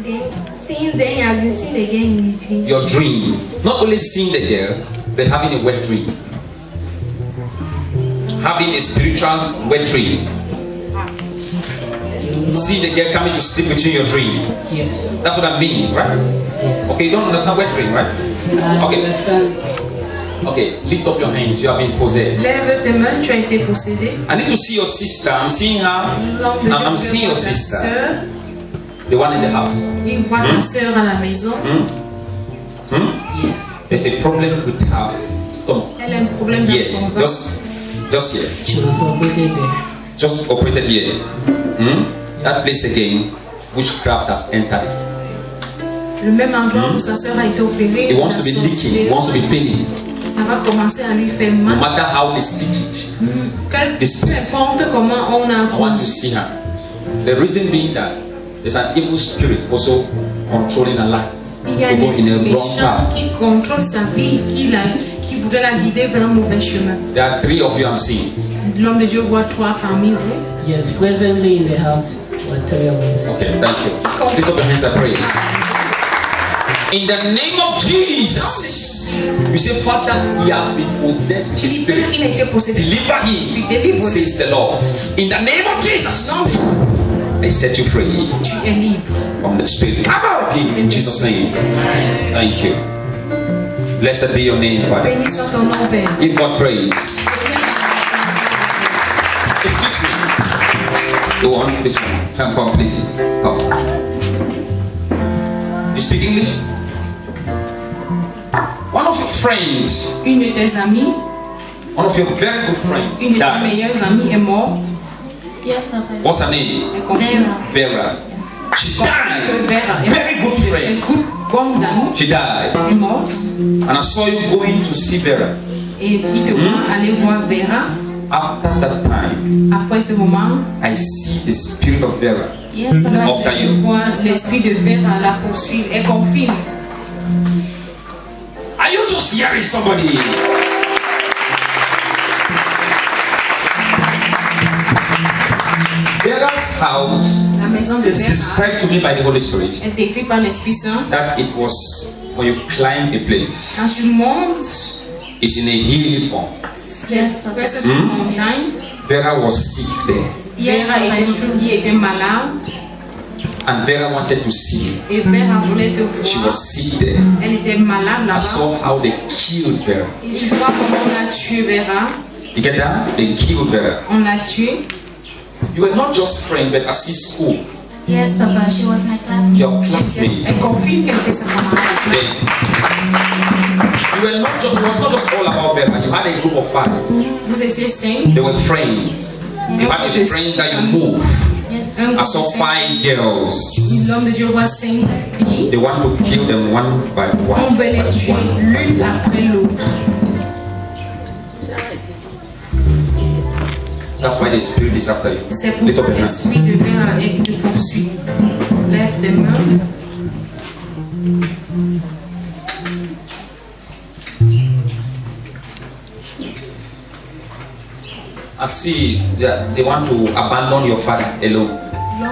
Then, since then, he has been seeing the girl in his dream. Your dream. Not only seeing the girl, but having a wet dream. Having a spiritual wet dream. Seeing the girl coming to sleep with you in your dream. Yes. That's what I mean, right? Yes. Okay, you don't understand wet dream, right? I Okay. understand. Okay, lift up your hands. You have been possessed. lève tes mains, tu as été possédé. I need to see your sister. I'm seeing her. L'homme de Dieu I'm veut seeing your voir ta sister. sœur. The one in the house. Il voit ta sœur à la maison. Yes. There's a problem with her stomach. Elle a un problème dans Yes, son ventre. just here. She was operated there. Just operated here. That place again, witchcraft has entered it. Le même endroit où sa sœur a été opérée, It wants la to be sorcellerie, leaking. It wants to be paining. ça va commencer à lui faire No mal. matter how they stitch it, This Peu place. importe comment on a I want to see her. The reason being that there's an evil spirit also controlling her life. il y a To un go in esprit a wrong méchant path. qui contrôle sa vie, qui voudrait la guider vers un mauvais chemin. There are 3 of you I'm seeing. L'homme de Dieu voit trois parmi vous. Yes, presently in the house. What tell you about? Okay, thank you. Lift up your hands and pray. In the name of Jesus, you say, Father, he has been possessed with Tu the dis, Père, spirit. il a été possédé. Deliver him, Délivre-le. says the Lord. In the name of Jesus, Non, I set you free tu es libre. from the spirit. Come out of him in Jesus' name. Thank you. Blessed be your name, Father. Béni soit ton nom, Père. Give God praise. Excuse me. Go on, this one. Come, please. Come. You speak English? One of your friends, Une de tes amies, one of your very good friends, une de tes died. meilleures amies est morte. Yes, Papa. What's her name? Elle confirme Vera. She que died. Vera est Very good une de ses friend. bonnes amies She died. est morte. And I saw you going to see Vera. Et il te voit aller voir Vera. After that time, Après ce moment, I see the spirit of Vera. Yes, Papa. là, After tu you. vois l'esprit de Vera la poursuivre. Elle confirme. Are you just hearing somebody? Vera's house La maison de is Vera described to me by the Holy Spirit est décrite par l'Esprit Saint. that it was when you climb a place, Quand tu montes, it's in a hilly form. Yes, Papa. presque sur une montagne, Vera was sick there, Vera était malade and Vera wanted to see you. et Vera voulait te She voir. was sick there. Elle était malade I là-bas. saw how they killed Vera. Et tu vois comment on a tué Vera. You get that? They killed Vera. On l'a tué. You were not just friends, but assist school. Yes, Papa. She was my classmate. Your classmates. Elle confirme qu'elle était sa camarade de classe. You were not just, it was not just all about Vera. You had a group of 5. Vous étiez 5. They were friends. You had a friends that you move. Yes. Un I groupe saw de 5 girls. L'homme de Dieu voit 5 filles. They want to kill them one by one. On veut les by tuer one. l'une après l'autre. That's why the spirit is after you. C'est Lift up pourquoi your hands. l'esprit de Vera te poursuit. Lève tes mains. I see that they want to abandon your father alone.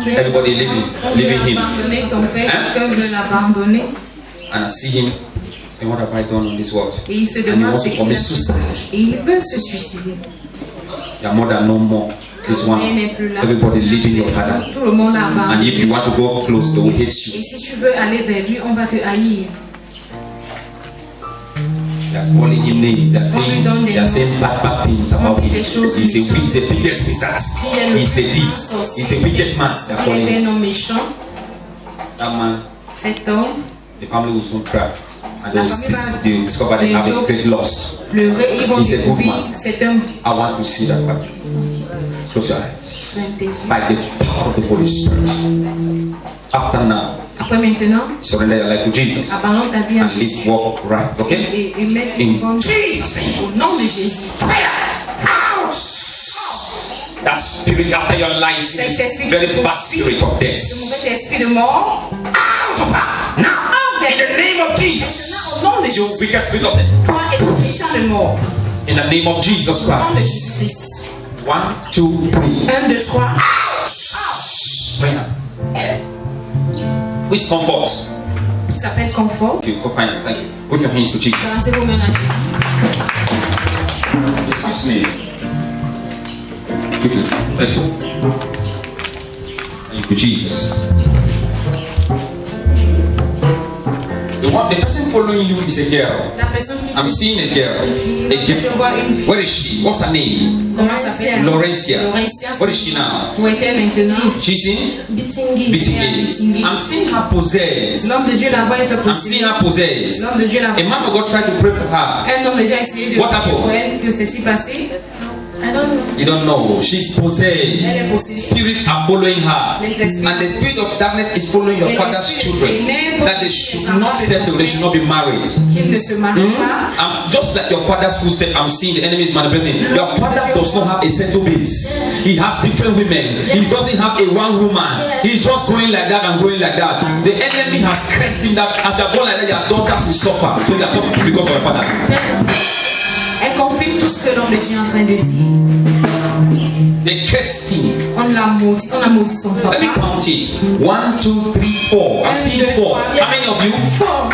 Everybody leaving On veut him. abandonner ton père, Hein? quelqu'un veut l'abandonner. And I see him saying, what have I done on this world? Et il se And he demande wants ce to qu'il commit a suicide. fait. Et il veut se suicider. Your mother no more. This one, Mais n'est plus là. everybody leaving your father. Tout le monde là-bas. And if you want to go close, they will hate you. Et si tu veux aller vers lui, on va te haïr. They are calling him name. They are saying bad things about him. He's the biggest wizard. He's the this. He's the wicked man. They are calling Il est him. un homme méchant. That man, Cet homme, the family will soon cry. And La they will discover they have a great loss. pleurer, ils vont He's a good découvrir man. cet homme. I want to see that family. Close your eyes. Ferme tes yeux. By the power of the Holy Spirit. After now, Après maintenant, surrender your life to Jesus. abandonne ta vie à And Jésus. live walk right. Okay? Et mets une bonne Jesus' name. au nom de Jésus. That spirit after your life Cet esprit is very qui bad poursuit, spirit of ce death. mauvais esprit de mort, Out of her. Now, in the name of Jesus. maintenant au nom de You Jésus. wicked spirit of death. Toi, esprit méchant de mort, In the name of Jesus au nom de Christ. Jésus-Christ. 1, 2, 3. 1, 2, 3. Right now. Which comfort? Ça s'appelle confort. Thank you for finding. Thank you. Put your hands to Jesus. Balancez vos mains à Jésus. Excuse me. Quickly. Thank you. Thank you, Jesus. The person following you is a girl. La personne qui I'm seeing a girl. A Je vois girl. une fille. Where is she? What's her name? Comment ça s'appelle? Laurentia. Laurentia. What is she now? Où est-elle maintenant? She's in Bitingui. Bitingay. I'm seeing her possessed. L'homme de Dieu la voit et se I'm seeing posséder. her possessed. L'homme de Dieu la A man of God tried to pray for her. Un homme de Dieu a essayé de What happened? pour elle. Que s'est-il passé? I don't know. You don't know. She's possessed. Elle est possédée. Spirits are following her. Les esprits And the spirit of darkness is following your Et father's l'esprit children. des ténèbres That they should not settle, they should not be married. Qu'il ne se marie pas. I'm just like your father's footstep, I'm seeing the enemy is manipulating. Your father does not have a settled base. He has different women. He doesn't have a one woman. He's just going like that and going like that. The enemy has cursed him that as you are going like that, your daughters will suffer. So they are not because of your father. Elle confirme tout ce que l'homme de Dieu est en train de dire. They cursed him. On a maudit son Let me papa. count it. 1, 2, 3, 4. I'm seeing 4. How many of you? 4.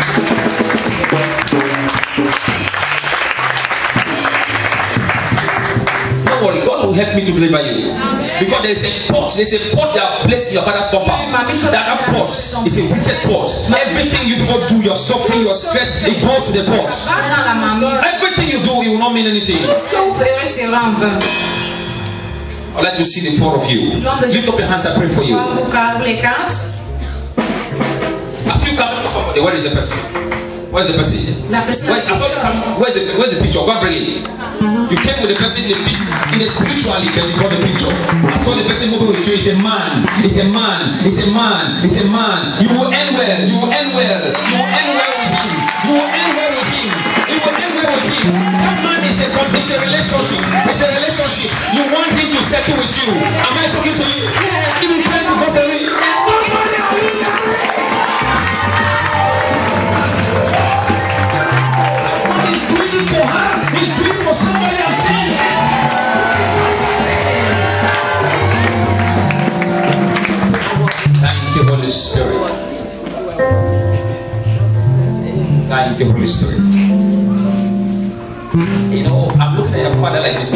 Don't worry, God will help me to deliver you. Because there's a pot they have placed in your father's compound. That pot is a wicked pot. Everything you people do, your suffering, your stress, it goes to the pot. Va dans la mamie. Everything you do, it will not mean anything. Tout ce que vous ferez sera en vain. I'd like to see the 4 of you. Lift up your hands, I pray for you. Vous les quatre. As you come to somebody, where is the person? Where's the person? La personne. Where's the picture? Go and bring it. You came with the person in the spiritually, but you got the picture. I saw the person moving with you. It's a man. It's a man. It's a man. It's a man. You will end well. You will end well. You will end well with him. You will end well with him. You will end well with him. That man is a relationship. It's a relationship. You want him to settle with you. Am I talking to you? He will pray to go for me. Somebody, are you married? He's doing it for her. He's doing it for somebody. I'm saying it. Thank you, Holy Spirit. Thank you, Holy Spirit. You know, I'm looking at your father like this.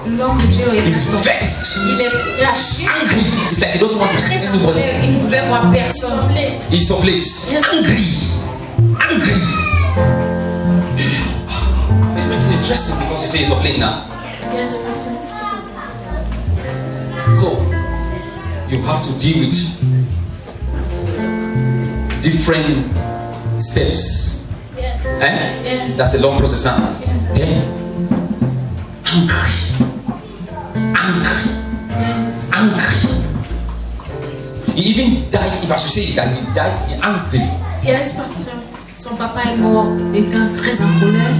L'homme de Dieu est He's vexed, Il est fâché. angry. It's like he doesn't want to see Très anybody. colère. Il ne voulait voir personne. He's of late angry. Angry. This makes it interesting because you say he's of late now. Yes, Pastor. So you have to deal with different steps. Yes. Eh? That's a long process now. Then angry. Angry. Yes. Angry. He even died, if I should say that he died angry. Yes, Pastor. Son papa est mort étant très en colère.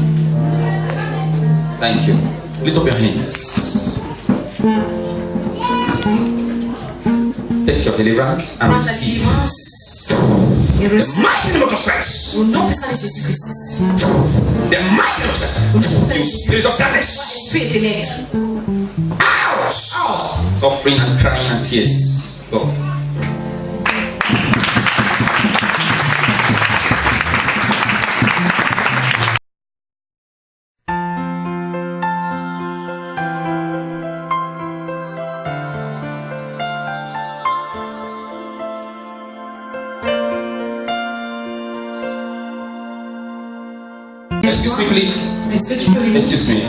Thank you. Lift up your hands. Take your deliverance and Prends ta receive. délivrance et The reçois. mighty name of Jesus Christ. Au nom puissant de Jésus-Christ. The mighty name of Jesus Au nom Christ. puissant de You spirit of darkness. Esprit des ténèbres. Out. Suffering and crying and tears. Go. Excuse me, please. Est-ce que tu peux venir? Excuse me.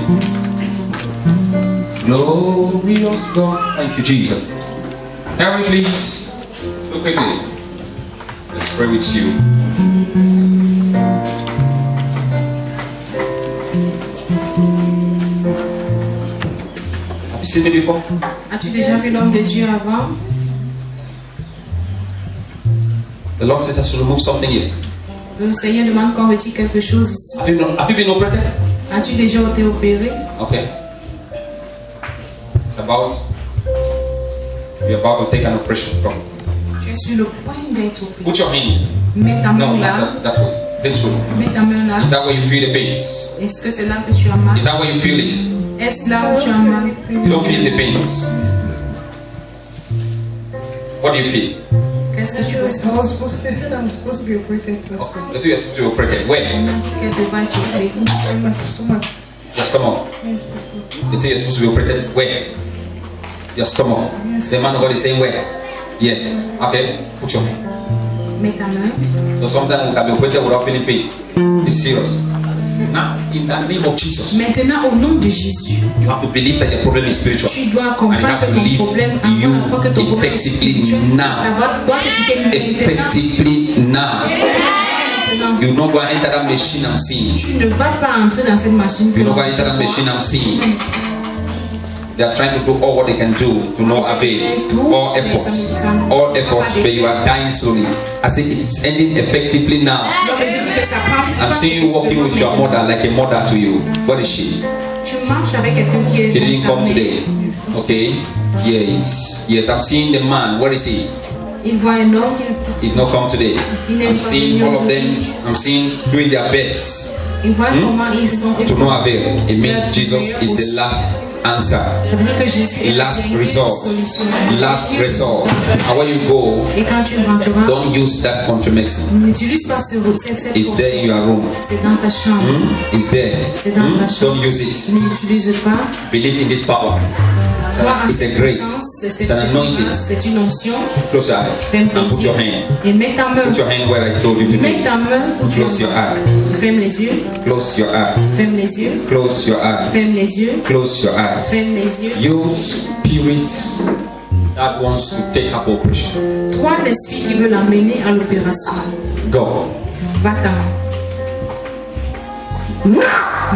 Glorious God. Thank you, Jesus. Harry, please. Look quickly. Let's pray with you. Have you seen me before? As-tu déjà vu l'homme de Dieu avant? The Lord says I should remove something here. Le Seigneur demande qu'on retire quelque chose ici. Have you been operated? As-tu déjà été opéré? Okay. It's about. You're about to take an operation. Come. Tu es sur le point d'être opéré. Put your hand. Mets ta main No, là. that's way. This way. Mets ta main là. Is that where you feel the pains? Est-ce que c'est là que tu as mal? Is that where you feel it? Est-ce là où tu as mal? You don't feel the pains. What do you feel? Qu'est-ce que tu ressens? They said I'm supposed to be operated first. Let's see, you're supposed to be operated. Where? On m'a dit qu'elle devait être opérée. My stomach. Your stomach. They say you're supposed to be operated. Where? Your stomach. The man of God is saying where? Yes. Okay. Put your hand. Mets ta main. So sometimes we can be operated without feeling pains. It's serious. Now, in the name of Jesus, Maintenant, au nom de Jésus, you have to believe that your problem is spiritual. tu dois And you comprendre have que to ton believe problème you avant la fois que ton problème est effectively spirituel. now. Ça doit te quitter maintenant. Effectively now. Maintenant. You're not going to enter that machine I'm seeing. Tu ne vas pas entrer dans cette machine. You're not going to enter that machine I'm seeing. They are trying to do all what they can do to no avail. All efforts. All efforts, but you are dying slowly. I say it's ending effectively now. Non, mais je dis que ça prend fin. I'm seeing you walking with your mother like a mother to you. What is she? Tu marches avec quelqu'un qui est She didn't come ta mère. today. Okay? Yes. Yes, I'm seeing the man. Where is he? Il voit un homme. He's not come today. Il n'est I'm pas seeing venu all of them. aujourd'hui. I'm seeing doing their best. Il voit comment ils sont. To no avail. It means Jesus is the last answer. Ça veut dire que Jésus est la Last dernière resort. solution. Last resort. And when you go, Et quand tu rentreras, don't use that country medicine. n'utilise pas cette It's there in your room. C'est dans ta chambre. It's there. C'est dans ta chambre. Don't use it. Ne l'utilise pas. Believe in this power. Crois en It's a cette grace. puissance. It's C'est an une anointing. grâce, c'est une onction. Close your eyes Fais-moi and put plaisir. your hand. Et mets ta main. Put your hand where I told you to Mets do. ta main où tu Close your as. eyes. Ferme les yeux. Close your eyes. Ferme les yeux. Close your eyes. Ferme les yeux. Close your eyes. Ferme les yeux. You spirits that wants to take up operation. Toi, l'esprit qui veut l'amener à l'opération. Go. Va-t'en. Now,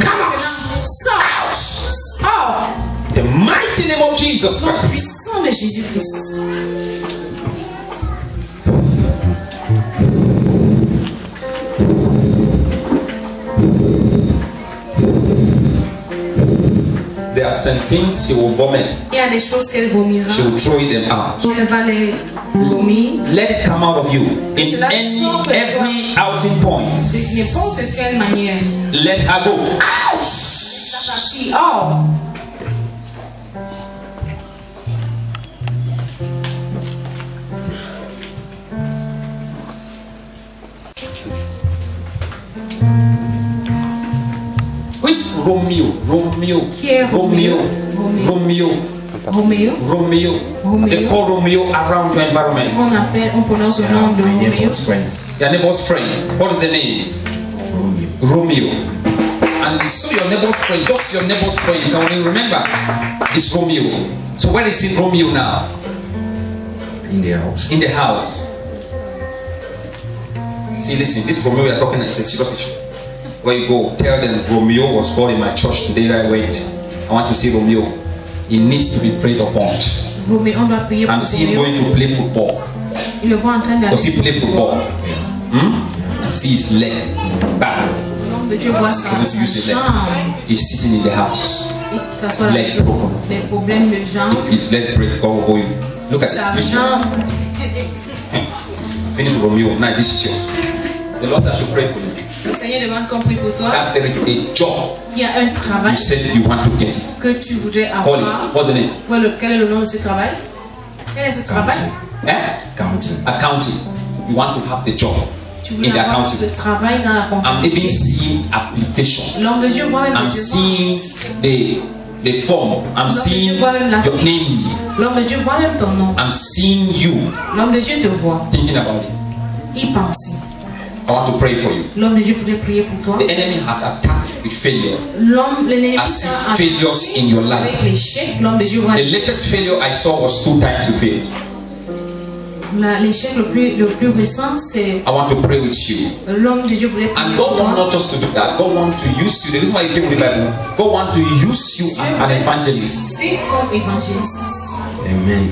come out. Sors. Sors. The mighty name of Jesus Au nom Christ. puissant de Jésus-Christ. There are some things he will vomit. Il y a des choses qu'elle vomira. She will throw them out. Elle va les vomir. Let it come out of you in Cela any sort de every outing point. De n'importe quelle manière. Let her go. Out. La partie hors. Who is Romeo? Romeo. Qui est Romeo. Romeo? Romeo. Roméo. Romeo. Romeo. They call Romeo around your environment. On prononce le nom de Roméo. Your neighbor's friend. What is the name? Romeo. And so your neighbor's friend, just your neighbor's friend, you can only remember, is Romeo. So where is Romeo now? In the house. In the house. See, listen, this Romeo we are talking is a serious issue. Where you go, tell them Romeo was born in my church today I went. I want to see Romeo. He needs to be prayed upon. Roméo, on doit prier pour I'm seeing him Roméo. going to play football. Il le voit en train d'aller. Does he play football? I see his leg. Back. L'homme de Dieu voit sa He needs to use his leg. jambe. He's sitting in the house. Il s'assoit là. Legs broken. Les problèmes de jambes. If his leg break, God will go you. Look at Sa this. jambe. Finish Romeo. Now this is yours. The Lord said I should pray for you. Le Seigneur demande qu'on prie pour toi. That there is a job. Il y a un travail You said you want to get it. que tu voudrais Call avoir. it. What's the name? Quel est le nom de ce travail? Quel est ce travail? Eh? Counting. Accounting. You want to have the job Tu in veux the avoir ce accounting. travail dans la I'm comptabilité. even seeing application. L'homme de Dieu voit même I'm le seeing devoir. the form. I'm L'homme de seeing Dieu voit même la your fiche. name. L'homme de Dieu voit même ton nom. I'm seeing you L'homme de Dieu te voit. thinking about it. Il pense. I want to pray for you. L'homme de Dieu voudrait prier pour toi. The enemy has attacked with failure. L'ennemi I see failures in your life. avec l'échec. L'homme de Dieu voit The latest failure I saw was 2 times you failed. l'échec le plus récent, c'est I want to pray with you. l'homme de Dieu voulait prier And pour God want toi. not just to do that. God want to use you. The reason why you came with the Bible. God want to use you as an evangelist. C'est comme évangéliste. Amen.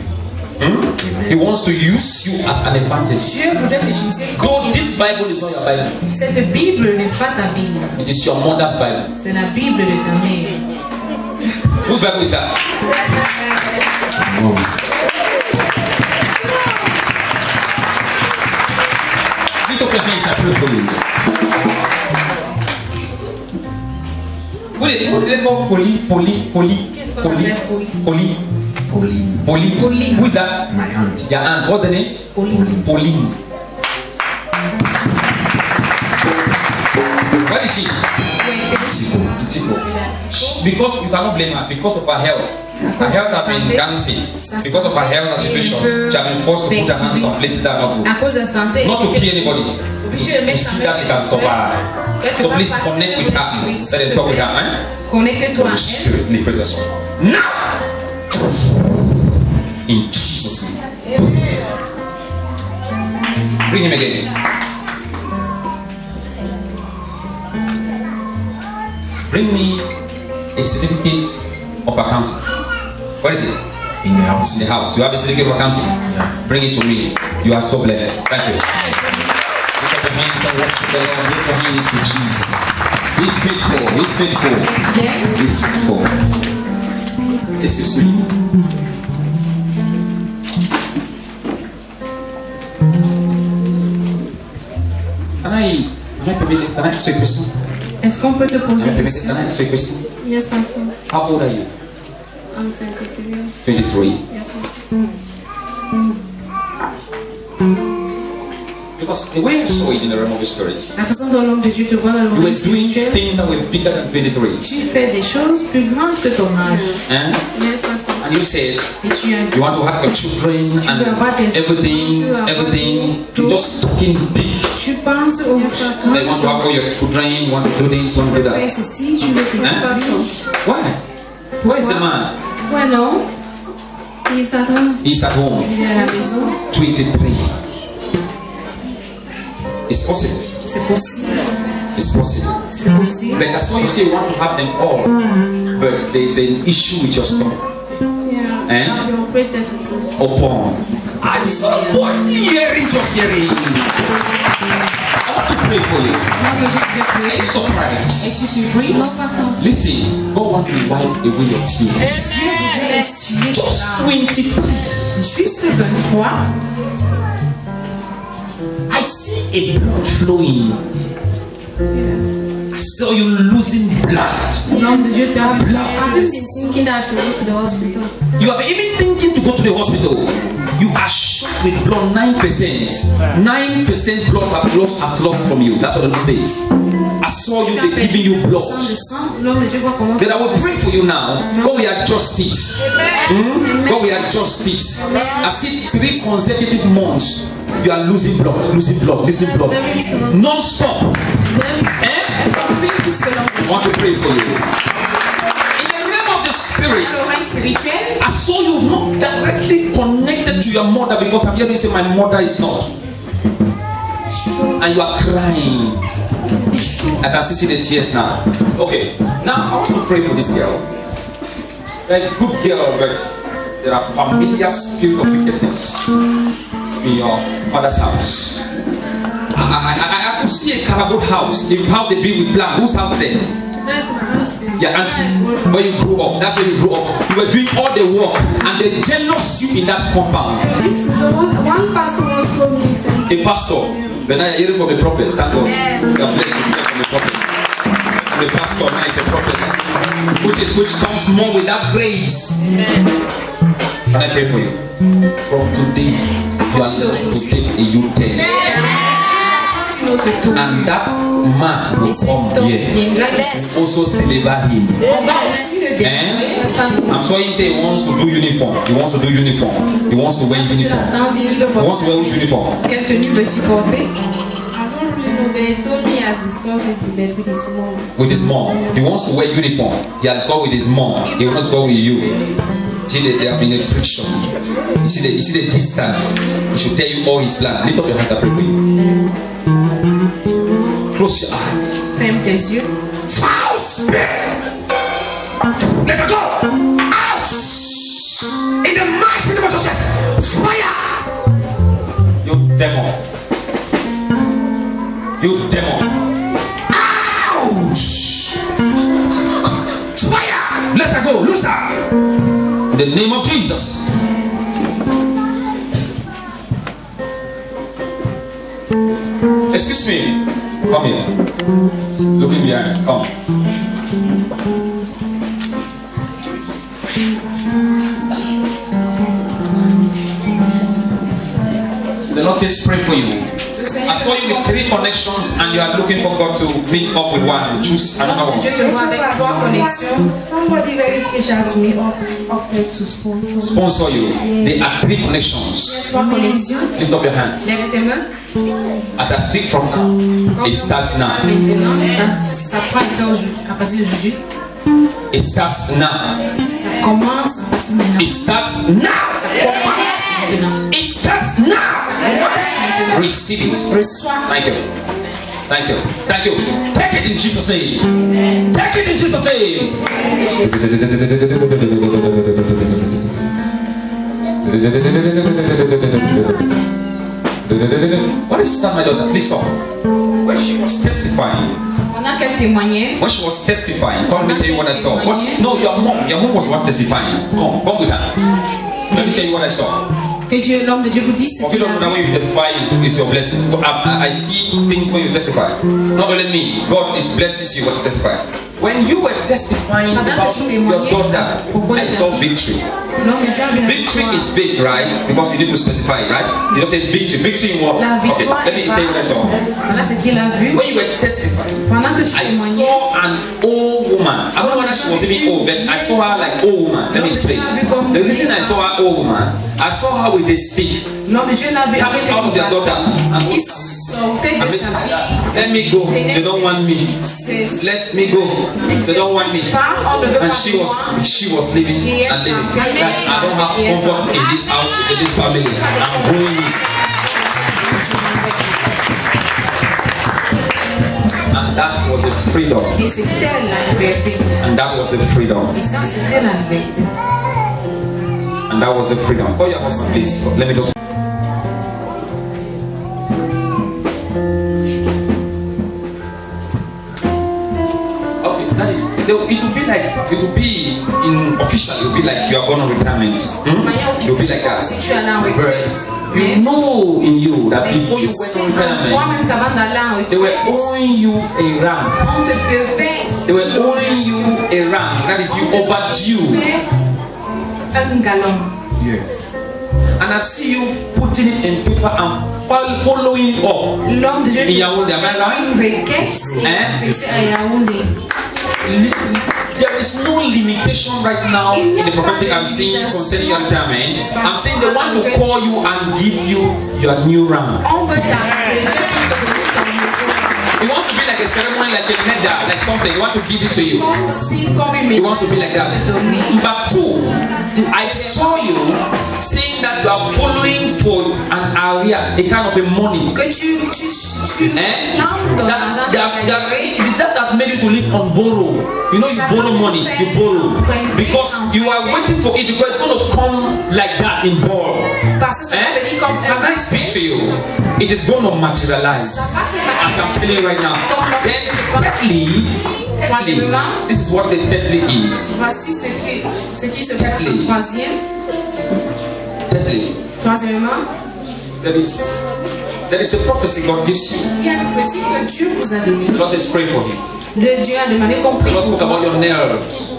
He wants to use you as an evangelist. Dieu voudrait t'utiliser God, comme this Bible is not your Bible. Cette Bible n'est pas ta Bible. It is your mother's Bible. C'est la Bible de ta mère. Whose Bible is that? Lift up your hands and pray for you. What is it called? Qu'est-ce qu'on appelle Pauline. Who is that? My aunt. Your aunt. What's the name? Pauline. Where is she? Itiko. Because you cannot blame her because of her health. Her health has been dancing. Because of her health situation, she has been forced to put her hands on places that are not good. À cause de la santé, Not to kill anybody. To see that she can survive. So please connect with her. Let them talk with her. Eh? Connecte-toi à Holy elle. Spirit, liberate us all. Now! In Jesus' name. Bring him again. Bring me a certificate of accounting. What is it? In the house. In the house. You have a certificate of accounting? Yeah. Bring it to me. You are so blessed. Thank you. Lift up your hands and worship the Lord. Lift your hands to Jesus. He's faithful. He's faithful. He's faithful. Excuse me. Can I ask you a question? Est-ce qu'on peut te poser une question? Can I ask you a question? Yes, Pastor. How old are you? I'm 23. 23. Yes, Pastor. Because the way I saw it in the realm of the spirit, La façon dont l'homme de Dieu te voit dans le you monde were doing spirituel, things that were bigger than 23. tu fais des choses plus grandes que ton âge. Eh? Yes, Pastor. And you said Et tu as dit, you want to have your children Tu veux avoir and tes everything, tu veux avoir everything. tout. You're just talking big. tu penses au Yes, Pastor. They want to have all your children, you want to do this, you want to do faire that. ceci, tu veux faire Hein? ça. Why? Where is the man? Voilà, He's at home. He's at home. il est à la maison. 23. It's possible. C'est possible. It's possible. C'est possible. But that's why you say you want to have them all. But there's an issue with your stomach. Yeah. Eh? I'll be operated. Upon. I saw what hearing, just hearing. I want to pray for you. L'homme de Dieu te Are prie. you surprised? Es-tu surprise? Non, Pastor. Listen, God wants to wipe away your tears. Dieu voudrait essuyer tes Just larmes. 23. Juste 23. I see a blood flowing. I saw you losing blood. L'homme de Dieu t'a I've been thinking that I should go to the hospital. You have even thinking to go to the hospital. You are shot with blood 9%. 9% blood have lost from you. That's what the Bible says. I saw you, they giving you blood. sang de sang. L'homme de Dieu voit comment. Then I will pray for you now. God will adjust it. God will adjust it. I see 3 consecutive months. You are losing blood, losing blood, losing blood. Very true. Non-stop. Very true. Eh? Tout ce que l'homme de I want to pray for you. In the realm of the spirit, Dans l'oreille spirituelle, I saw you not directly connected to your mother because I'm hearing you say, my mother is not. And you are crying. It's true. I can see the tears now. Okay, now I want to pray for this girl. A good girl, but there are familiar spirit of wickedness in your father's house. I could see a Carabot house. The house they built with plan. Whose house there? That's my auntie. Your auntie. Where you grew up. That's where you grew up. You were doing all the work, and they jealous you in that compound. Very true. The one pastor once told me this. A pastor. When I hear it from a prophet, thank God. God bless you from a prophet. The pastor now is a prophet, which comes more with that grace. Can I pray for you? From today, you are going to take a U-turn. And that man will come here. You also deliver him. Eh? I'm sure him say he wants to do uniform. He wants to do uniform. He wants to wear uniform. He wants to wear which uniform? quelle tenue veux-tu porter? They told me as discussed it with his mom. With his mom. He wants to wear uniform. He has gone with his mom. He will not go with you. See that there have been a friction. You see the distance. He should tell you all his plan. Lift up your hands and pray for you. Close your eyes. Ferme tes yeux. Foul spirit. Let her go. Out. In the mighty name of Jesus. Fire. You demon. You demon. Ouch. Fire. Let her go. Loose her. In the name of Jesus. Excuse me. Come here. Looking behind. Come. The Lord says pray for you. I saw you with 3 connections and you are looking for God to meet up with one. Choose another one. Dieu te voit avec 3 connexions. Somebody very special to me offered to sponsor. Sponsor you. There are 3 connections. 3 connexions. Lift up your hands. Lève tes mains. As I speak from now, it starts now. Maintenant, ça prend effet aujourd'hui, à partir d'aujourd'hui. It starts now. Ça commence à partir de maintenant. It starts now. Ça commence maintenant. It starts now. Ça commence maintenant. Receive it. Reçois. Thank you. Thank you. Thank you. Take it in Jesus' name. Take it in Jesus' name. What is that, my daughter? Please come. When she was testifying. Pendant qu'elle témoignait. When she was testifying, come let me tell you what I saw. What? No, your mom was not testifying. Come with her. Let me tell you what I saw. Que Dieu, l'homme de Dieu vous dise. If you don't know when you testify is your blessing. I see things when you testify. Not only me, God is blesses you when you testify. When you were testifying about your daughter, I saw victory. Victory is big, right? Because you need to specify, right? You don't say victory. Victory in what? Okay, let me tell you what I saw. When you were testifying, I saw an old woman. I don't know whether she was even old, but I saw her like old woman. Let me explain. The reason I saw her old woman, I saw her with a stick coming out of their daughter and let me go. They don't want me. Let me go. They don't want me. And she was living and living. I don't have comfort in this house, in this family. I'm going it. And that was a freedom. And that was a freedom. And that was a freedom. Oh yeah, husband, please. Let me just. It will be like, it will be in official, it will be like you are going on retirement. It will be like that. But you know in you that before you went on retirement, they were owing you a rank. They were owing you a rank. That is, you overdue. Yes. And I see you putting it in paper and following up. In Yaoundé, am I right? There is no limitation right now in the prophetic I'm seeing concerning your retirement. I'm saying they want to call you and give you your new rank. It wants to be like a ceremony, like a medal, like something. He wants to give it to you. It wants to be like that. But 2, I saw you saying that you are following for an arrears, a kind of a money. That made you to live on borrow. You know, you borrow money, you borrow. Because you are waiting for it, because it's going to come like that in borrow. Can I speak to you? It is going to materialize. As I'm telling you right now. Then, thirdly, this is what the thirdly is. Thirdly, there is a prophecy God gives you. Il y a une prophétie que Dieu vous a donnée. The Lord says pray for him. Dieu a demandé qu'on prie pour vous.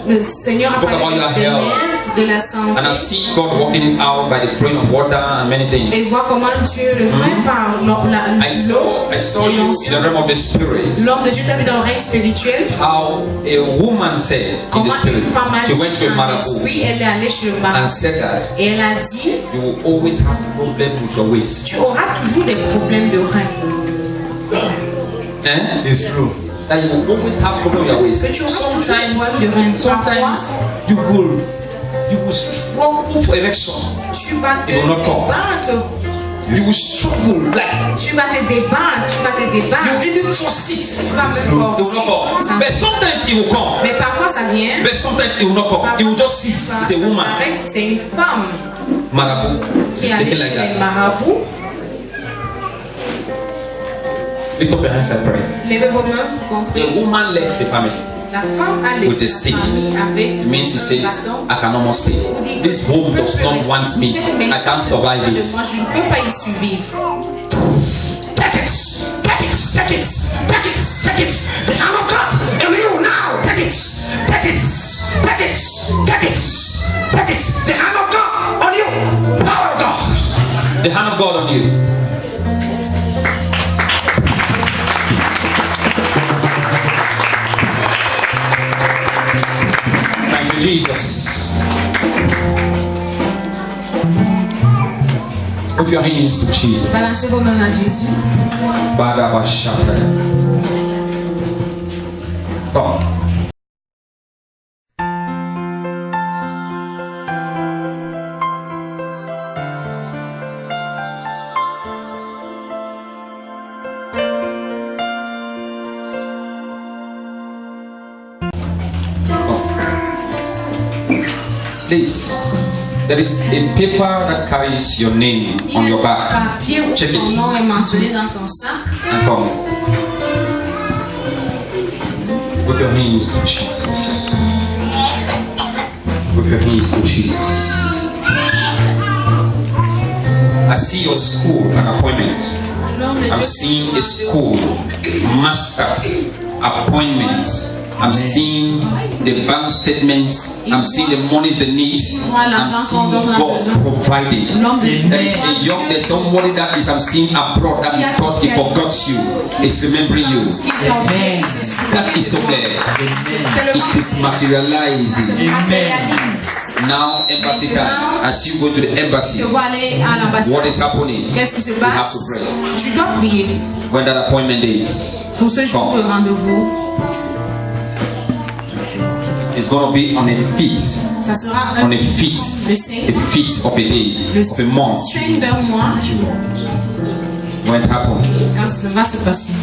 Le Seigneur a parlé des nerfs, de la santé. And I see God working it out by the praying of water and many things. Et je vois comment Dieu le fait par l'eau. I saw you in the realm of the spirit. L'homme de Dieu t'a vu dans le règne spirituel. How a woman said in the spirit, she went to a marabout elle est allée chez le marabout. and said that et elle a dit, you will always have problems with your waist. Tu auras toujours des problèmes de rein. It's true. That you will always have problem with your waist. Sometimes you will struggle for erection. Tu vas te It will not come. débattre. You will struggle like Tu vas te débattre. Tu vas te débattre. you even force it. Tu vas me It will not forcer. come. But sometimes it will come. Mais parfois ça vient. But sometimes it will not come. It will just sit. It's a woman. C'est une femme Marabout. qui est allée Something like chez les that. marabouts. Lift up your hands and pray. Levez vos mains pour The comprendre. woman left the family. La femme a With a laissé stick. sa famille avec It means he un says, bâton. I can almost stay. This home does not want me. I can't survive Moi, this. je ne peux pas y survivre. Take it, take it, take it, take it, take it. The hand of God in you now. Take it, take it, take it, take it, take it. The hand of God on you. Power of God. The hand of God on you. Thank you, Jesus. Put your hands to Jesus. Balancez vos mains à Jésus. Come. Please, there is a paper that carries your name on your back. Papier où Check ton it nom est mentionné dans ton sac. and come. Put your hands to Jesus. Put your hands to Jesus. I see your school and appointments. I'm seeing a school, masters, appointments. I'm seeing the bank statements. I'm seeing the monies they need. I'm seeing God providing. There's somebody that is I'm seeing abroad that he thought he forgot you. It's remembering you. Amen. That is okay. It is materializing. Now, embassy time. As you go to the embassy, Tu vas aller à l'ambassade. what is happening? Qu'est-ce qui se You have passe? to pray. Tu dois prier. When that appointment date Pour ce jour de rendez-vous, is going to be on a feet, ça sera on a feet, le 5 a feet of a day, le of a month. 5 vers mois When it happens, quand ça va se passer.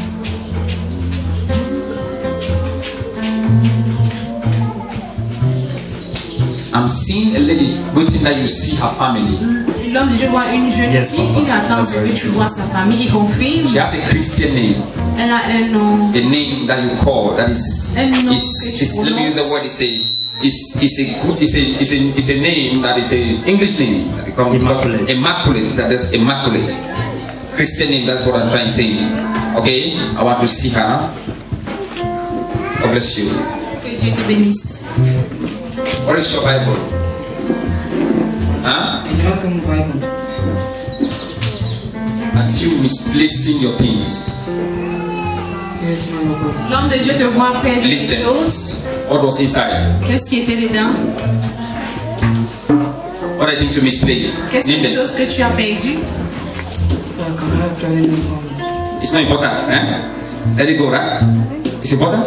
I'm seeing a lady waiting that you see her family. L'homme de Dieu voit une jeune fille qui attend ce que tu vois sa famille. Il confirme. She has a Christian name, Elle a un nom. a name that you call that is Un nom is que tu let me use the word. It's a name that is a English name. Immaculate. Immaculate. That is immaculate. Christian name. That's what I'm trying to say. Okay, I want to see her. God bless you. Que Dieu te bénisse. What is your Bible? Huh? As you misplacing your things. L'homme de Dieu te voit perdre quelque Listen. chose. What was inside? Qu'est-ce qui était dedans? What are the things you misplaced? Qu'est-ce Name que them. chose que tu as perdu? It's not important. Eh? Let it go, right? It's important?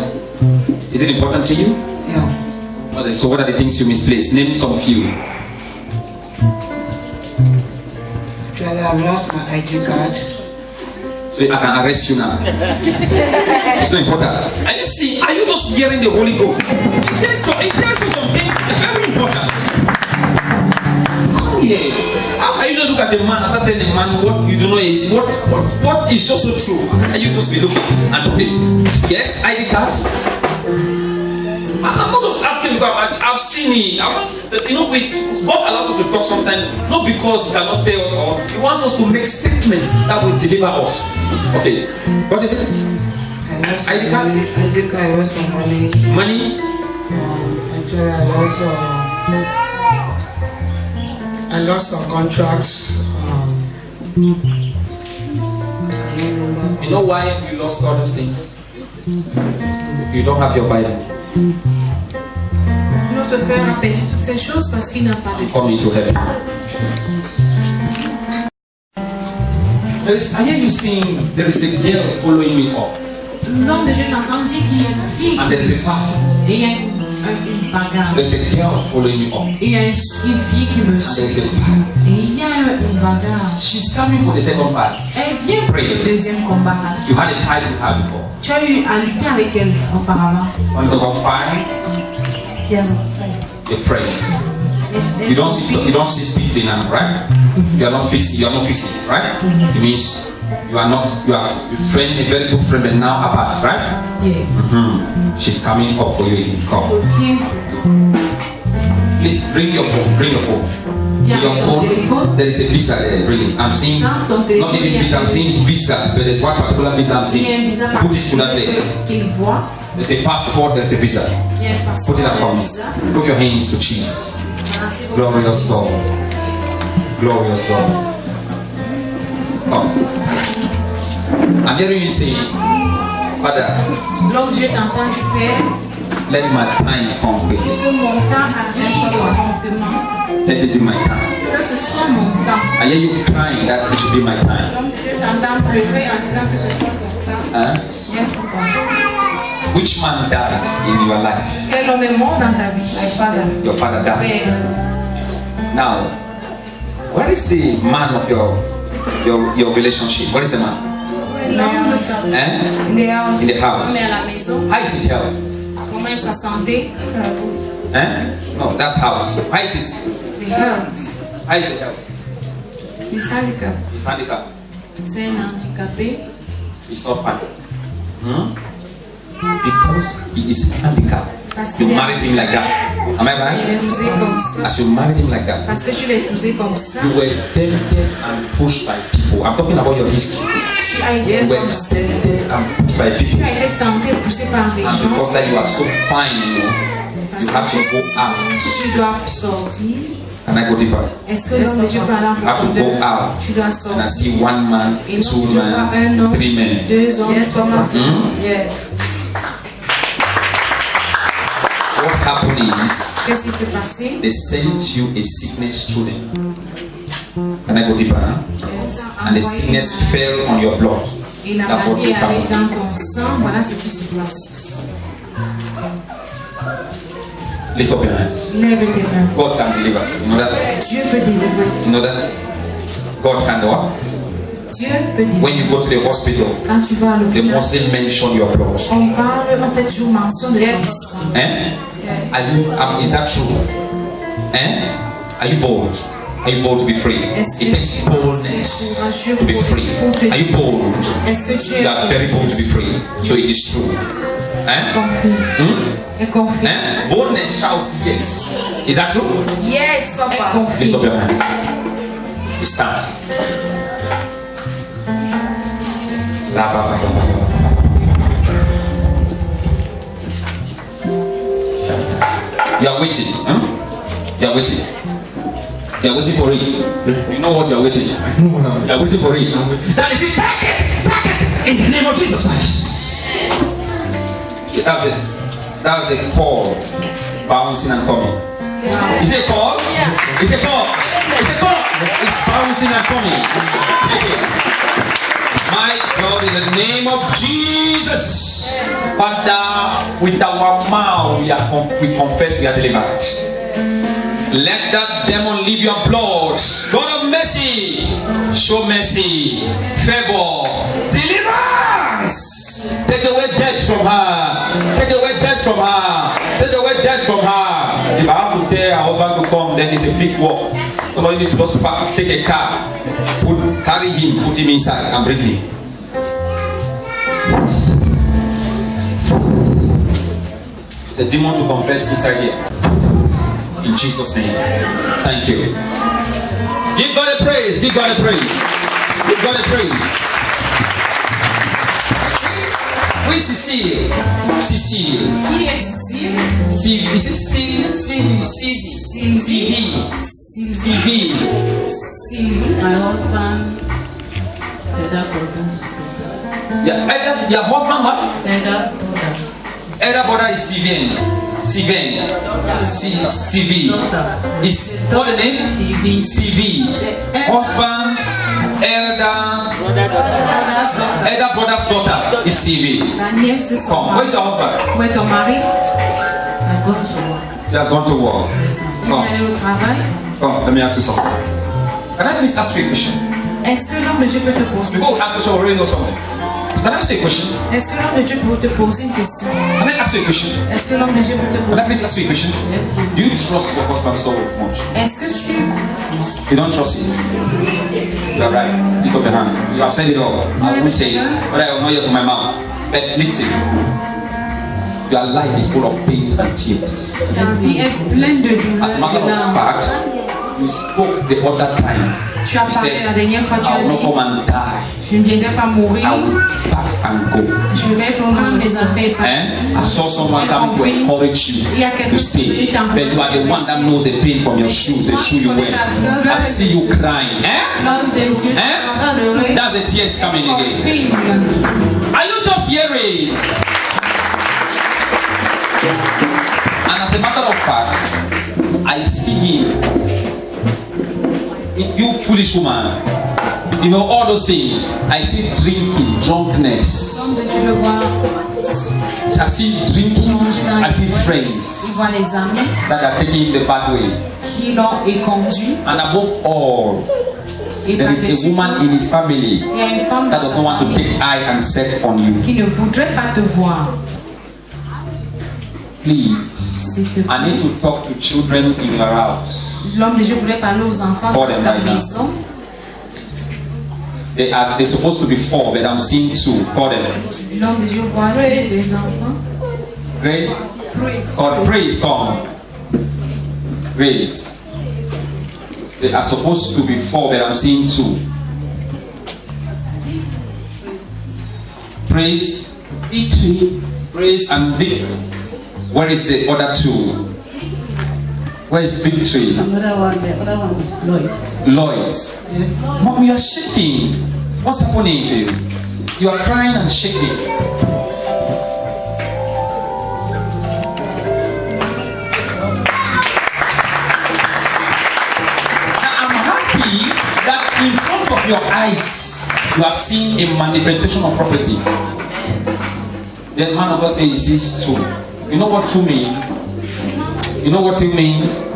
Is it important to you? Yeah. Okay, so what are the things you misplaced? Name some few. Actually, I've lost my ID card. So I can arrest you now. It's not important. Are you see? Are you just hearing the Holy Ghost? There's some things very important. Come here. How can you just look at the man and start telling the man what you do know? What is just so true? How can you just be looking and talking? Yes, ID cards. I'm not just asking because I've seen it. God allows us to talk sometimes, not because He cannot tell us all. He wants us to make statements that will deliver us. Okay, what is it? ID card? ID card, I lost some money. Money? Actually, I lost some contracts. You know why you lost all those things? You don't have your Bible. Notre Père a perdu toutes ces choses parce qu'il n'a pas de Come into heaven. I hear you saying there is a girl following me up. L'homme de Dieu t'entendit qu'il y a une fille. And there is a fight. Et il y a une bagarre. There's a girl following you up. Et il y a une fille qui me And suit. there is a fight. Et il y a une bagarre. She's coming for the second fight. Elle vient pour le deuxième combat. You had a fight with her before. Tu as eu à lutter avec elle auparavant. On the number 5, Yeah. you're afraid. You don't see speed now, right? You are not fixing, right? It means you are your friend, a very good friend, but now apart, right? Yes. She's coming up for you. Come. Please bring your phone. Bring your phone. Your phone. There is a visa there. Bring it. I'm seeing not even visa. I'm seeing visas, but there's one particular visa I'm seeing. Put it to that place. There's a passport. There's a visa. Put it up. Put your hands to Jesus. Glorious God. Glorious God. Come. I'm hearing you say, Father, L'homme Dieu t'entend, tu Père. let my time come quickly. Que mon temps arrive promptement. Let it be my time. Que ce soit mon temps. I hear you crying that it should be my time. L'homme de Dieu t'entend pleurer en disant que ce soit ton temps. Huh? Yes, papa. Which man died in your life? Quel homme est mort dans ta vie? My father. Your father died. Père. Now, where is the man of your relationship? Where is the man? L'homme Eh? in the house. In the house. L'homme est à la maison. How is his health? Comment est sa santé? Eh? No, that's house. How is his? The health. How is the health? He's handicapped. He's handicapped. C'est un handicapé. He's not fine. Because he is handicapped. You married him like that. Am I Il right? est épousé comme ça. As you married him like that, Parce que tu l'as épousé comme ça. you were tempted and pushed by people. I'm talking about your history. Tu as été You were comme ça. tempted and pushed by people. Tu as été tenté, poussé par des And gens. because that you are so fine, you Parce have to que go out. tu dois sortir. Can I go deeper? Est-ce que l'homme de Dieu peut aller en You have to go profondeur? out. Tu dois And I sortir. see one man, Et non, two tu vois un men, homme, 3 men. 2 hommes, Yes, 3 Papa. hommes. Yes. What happened is Qu'est-ce qui s'est passé? they sent you a sickness through them. Can I go deeper? Huh? Yes. And the sickness fell on your blood. Et la That's what maladie est just allée happened. dans ton sang. Voilà ce qui se passe. Lift up your hands. Lève tes mains. God can deliver. You know that? Dieu peut délivrer. You know that? God can do what? Dieu peut délivrer. When you go to the hospital, Quand tu vas à they l'hôpital, mostly mention your blood. on parle, en fait, toujours mention de ton sang. Eh? Are you, is that true? Eh? Are you bold? Are you bold to be free? Est-ce It que takes tu boldness es courageux to be free. pour te... Are you bold? Est-ce que tu es You are very bold to be free. So it is true. Eh? confiant? Et confiant? Eh? Boldness shouts yes. Is that true? Yes, Et Papa. Lift up confiant? your hand. It stands. La ba ba ba ba ba. You are waiting. Huh? You are waiting. You are waiting for it. You know what you are waiting. You are waiting for it. That is it. Take it. In the name of Jesus Christ. That's it. That's a call. Bouncing and coming. Is it a call? Yes. It's a call. It's a call. It's bouncing and coming. My God, in the name of Jesus. Father, with our mouth we confess we are delivered. Let that demon leave your blood. God of mercy, show mercy, favor, deliverance. Take away death from her. Take away death from her. Take away death from her. If I have to tell her husband to come, then it's a big walk. Somebody needs to just take a car, carry him, put him inside, and bring him. The demon to confess inside here. In Jesus' name. Thank you. Give God a praise. Give God a praise. Give God a praise. Who is Cecile? Cecile. Qui est Cécile? Is it Sylvie? Sylvie. Sylvie. My husband, Yeah, that's your husband, what? Elder brother. Elder brother is Sylvain. Steven. CV. Is what the name? CV. Husbands, elder brother's daughter is CV. Come, where's your husband? Où est ton mari? She has gone to work. Come. Come, let me ask you something. Can I please ask you a question? Est-ce que l'homme de Dieu peut te poser une Before question? I ask you, already know something. Can I ask you a question? Est-ce que l'homme de Dieu peut te poser une question? Can I ask you a question? Est-ce que l'homme de Dieu peut te Can I poser please ask you a question? Do you trust your husband so much? Est-ce que tu... You don't trust him. You are right. Lift up your hands. You have said it all. I won't say it, but I will not hear from my mouth. But listen. Your life is full of pains and tears. La vie est pleine de douleurs. As a matter of fact, you spoke the other time. Tu as parlé la dernière fois, tu I as will not dit, come and die. je ne viendrai pas mourir, I will back and go. je vais prendre mes affaires et partir. I saw someone coming to encourage you to stay, but you are the one that knows the pain from your shoes, the shoe you wear. I see you crying. That's the tears coming again. Are you just hearing? And as a matter of fact, I see him. You foolish woman. You know all those things. I see drinking, drunkenness. I see drinking. I see friends that are taking the bad way. And above all, there is a woman in his family that doesn't want to take eye and set on you. Please, I need to talk to children in your house. L'homme de Dieu voulait parler aux enfants de ta maison. They're supposed to be 4, but I'm seeing 2. Call them. L'homme de Dieu voit les enfants. Great. God, praise, come. Praise. They are supposed to be 4, but I'm seeing 2. Praise, victory, praise and victory. Where is the other 2? Where is victory? The other one is Lloyd's. Lloyd's. Yes. Mom, you are shaking. What's happening to you? You are crying and shaking. Now I'm happy that in front of your eyes you have seen a manifestation of prophecy. The man of God says he sees 2. You know what 2 means? You know what 2 means?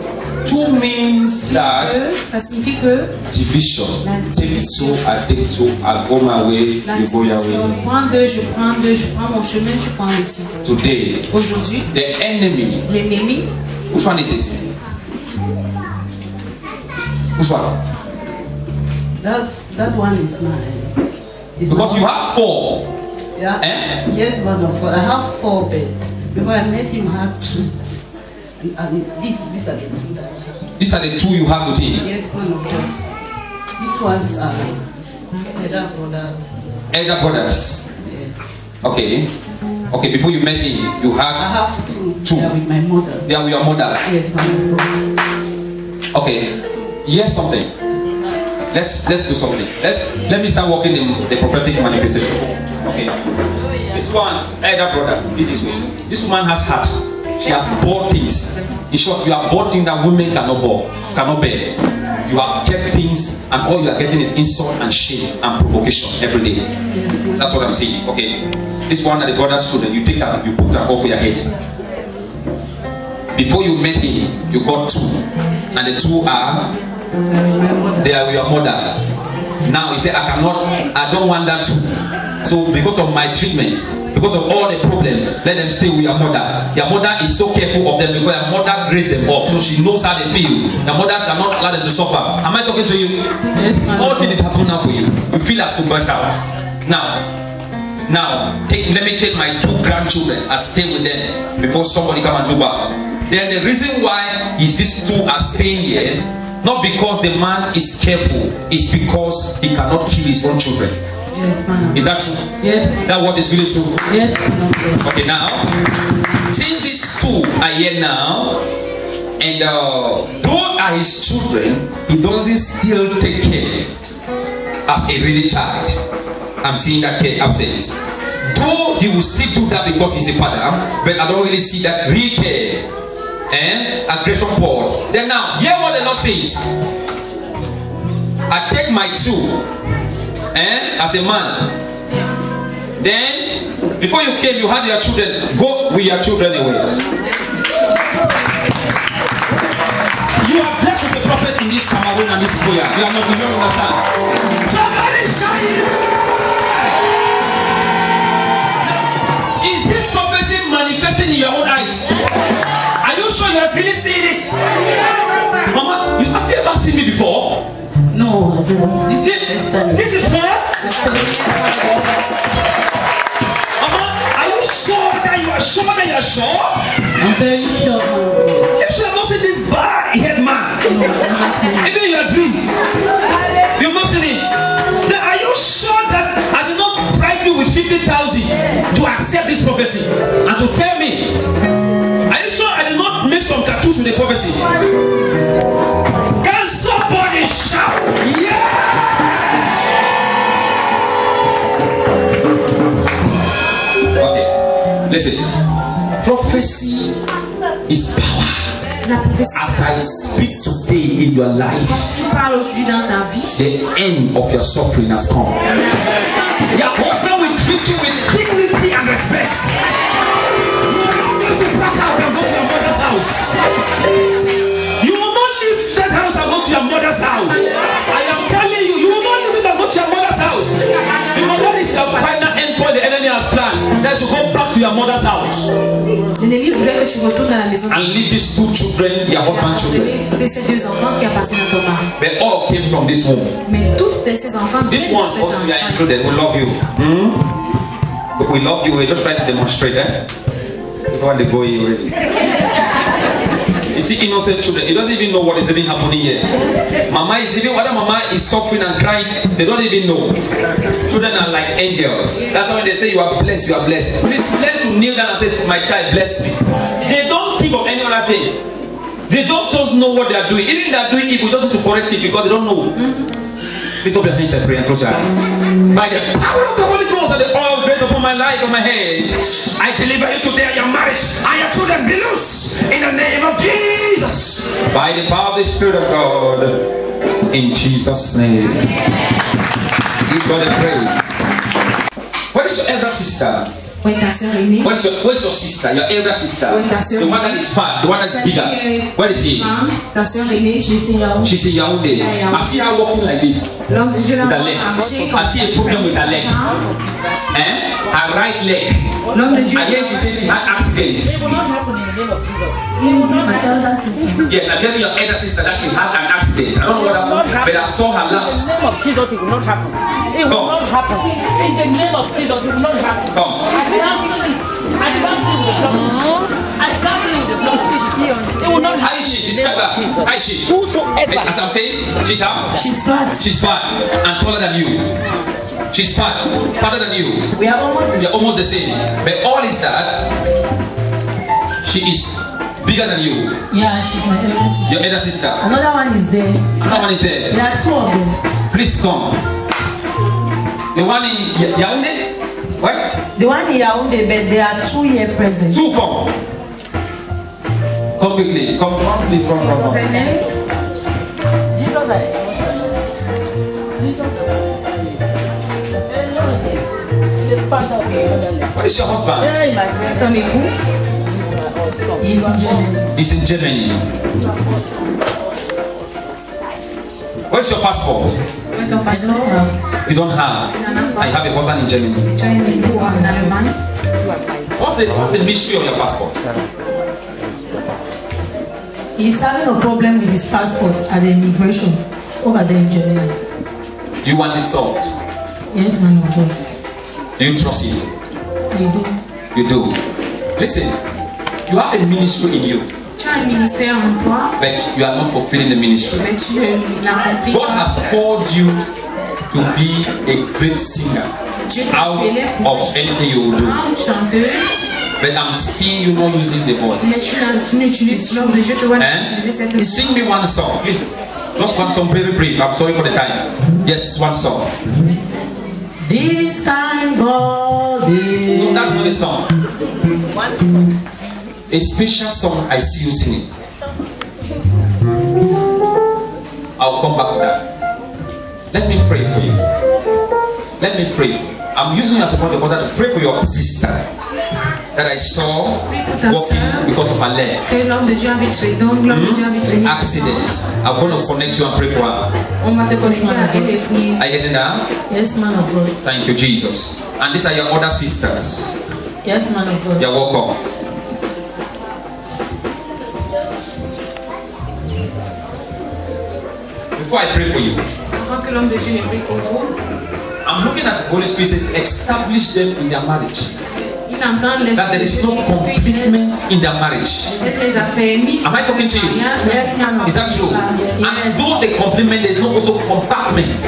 2 means that Ça signifie que division. Take 2, I take 2, I go my way, you go your way. Prends 2, je prends 2, je prends mon chemin, tu prends le tien. Today, aujourd'hui, the enemy. L'ennemi. Which one is this? Which one? That one is mine. Because you have 4. Yeah. Yes, man of God. I have 4 beds. Before I met him, I had 2. And these are the 2 that I have. These are the 2 you have with him? Yes, man of God. These ones are elder brothers. Elder brothers? Yes. Okay. Okay, before you met him, you have... I have 2. 2. They are with my mother. They are with your mother? Yes, man of God. Okay. Here's something. Let's do something. Let me start working in the prophetic manifestation. Okay. This one's elder brother. Be this way. This woman has heart. She has bought things. In short, you have bought things that women cannot bear. You have kept things, and all you are getting is insult and shame and provocation every day. That's what I'm saying. Okay. This one that the brother's children, you take her, you put her over your head. Before you met him, you got 2, and the 2 are they are your mother. Now he said, I don't want that too. So because of my treatments, because of all the problems, let them stay with your mother. Your mother is so careful of them because your mother raised them up, so she knows how they feel. Your mother cannot allow them to suffer. Am I talking to you? Yes, ma'am. All things happen now for you. You feel as to burst out. Now, let me take my 2 grandchildren and stay with them before somebody come and do bad. Then the reason why these 2 are staying here, not because the man is careful, it's because he cannot kill his own children. Yes, ma'am. Is that true? Yes. Is that what is really true? Yes, ma'am. Okay, now, since these 2 are here now, and though are his children, he doesn't still take care as a really child. I'm seeing that care absence. Though he will still do that because he's a father, but I don't really see that real care and aggression Paul. Then now, hear what the Lord says. I take my tool as a man. Then, before you came, you had your children. Go with your children away. You are blessed with the prophet in this Cameroon and this prayer. You are not, you don't understand. Is this prophecy manifesting in your own eyes? Are you sure you have really seen it? Mama, have you ever seen me before? No, I don't. This is her? Mama, are you sure that you are sure that you are sure? I'm very sure. You should have not seen this bald-head man. Even in your dream. You've not seen it. Now, are you sure that I did not bribe you with 50,000 to accept this prophecy and to tell me? Are you sure I did not make some cartouche with the prophecy? Can somebody shout? Yeah! Okay, listen. Prophecy is power. As I speak today in your life, the end of your suffering has come. Your husband will treat you with dignity and respect. You are not going to back out and go to your mother's house. You will not leave that house and go to your mother's house. I am telling you, you will not leave it and go to your mother's house. Because that is your final endpoint the enemy has planned. That you go back to your mother's house. L'ennemi voudrait que tu retournes à la maison. And leave these two children, your husband's children. De ces deux enfants qui appartiennent à ton mari. They all came from this womb. Mais tous ces enfants this one also we are included. We love you. We love you. We're just trying to demonstrate that. This one they go in already. You see innocent children. He doesn't even know what is even happening here. Mama is even whether mama is suffering and crying. They don't even know. Children are like angels. That's why when they say you are blessed, you are blessed. Please learn to kneel down and say, my child, bless me. They don't think of any other thing. They just don't know what they are doing. Even if they are doing evil, just need to correct it because they don't know. Lift up your hands and pray and close your eyes. By the power of the Holy Ghost and the oil based upon my life on my head, I deliver you today your marriage and your children be loose in the name of Jesus. By the power of the Spirit of God, in Jesus' name. Give God a praise. Where is your elder sister? Oui, ta soeur aînée. Where's your sister? Your elder sister? Oui, ta soeur. The one that is fat, the one that is bigger. Where is he? Ta soeur aînée, she's in Yaoundé. She's in Yaoundé. I see her walking like this. L'homme de Dieu l'a marché. I see a problem with her leg. Her right leg. L'homme de Dieu. And then she says she had accident. Yes, I'm telling your elder sister that she had an accident. I don't know what happened, but I saw her lapse. In the name of Jesus, it will not happen. It will not happen. In the name of Jesus, it will not happen. Come. I cancel it. I cancel it with the blood of Jesus. I cancel it with the blood of Jesus. It will not happen. How is she? Describe her. How is she? Whosoever. As I'm saying, she's how? She's fat. She's fat and taller than you. She's fat, fatter than you. We are almost the You're same. almost the same. But all is that she is bigger than you. Yeah, she's my elder sister. Your elder sister. Another one is there. Another one is there. There are two of them. Please come. The one in Yaoundé? What? The one in Yaoundé, but they are 2 years present. Two come. Come quickly. Come, please come. What is your husband? Ton époux. He's in Germany. He's in Germany. Where's your passport? Ton passeport. You don't have. I have a husband in Germany. Tu as un époux en Allemagne. What's the mystery of your passport? He's having a problem with his passport at the immigration over there in Germany. Do you want it solved? Yes, man of God. Do you trust him? I do. You do. Listen, you have a ministry in you, Tu as un ministère en toi, but you are not fulfilling the ministry. mais tu l'accomplis. God has called you to be a great singer out of anything you will do. Chanteuse, But I'm seeing you not using the mais voice. tu n'utilises l'homme de Dieu te voit utiliser cette Sing me one song, please. Just one song, very brief. I'm sorry for the time. Yes, one song. This kind God No, that's not a song. A special song I see you singing. I'll come back to that. Let me pray for you. Let me pray. I'm using you as a point of contact to pray for your sister that I saw walking because of her leg. Accident. I'm going to connect you and pray for her. Are you getting that? Yes, man of God. Thank you, Jesus. And these are your other sisters. Yes, man of God. You're welcome. Before I pray for you, I'm looking at the Holy Spirit says establish them in their marriage. That there is no commitment in their marriage. Am I talking to you? Yes, man. Is that true? And though the complement, there is no also compartment.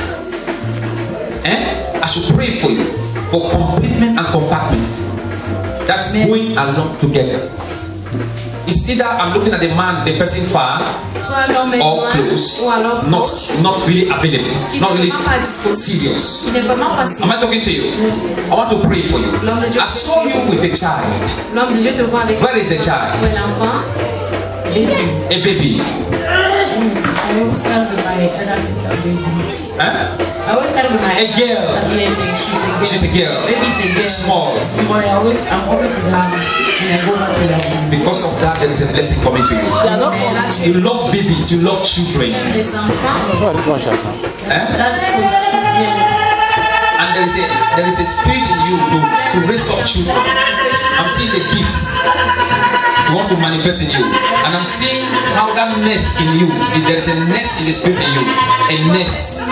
I should pray for you for commitment and compartment. That's going along together. It's either I'm looking at the man, the person far or close, not really available, not really serious. Am I talking to you? I want to pray for you. I saw you with a child. Where is the child? A baby. I always carry my elder sister baby. I always carry my a girl. Yes, she's a girl. She's a girl. Baby is a girl. Small. I'm always with her when I go back to that. Because of that, there is a blessing coming to you. You love babies. You love children. That's true. And there is a spirit in you to raise up children. I'm seeing the gifts. He wants to manifest in you. And I'm seeing how that nest in you, there is a nest in the spirit in you. A nest.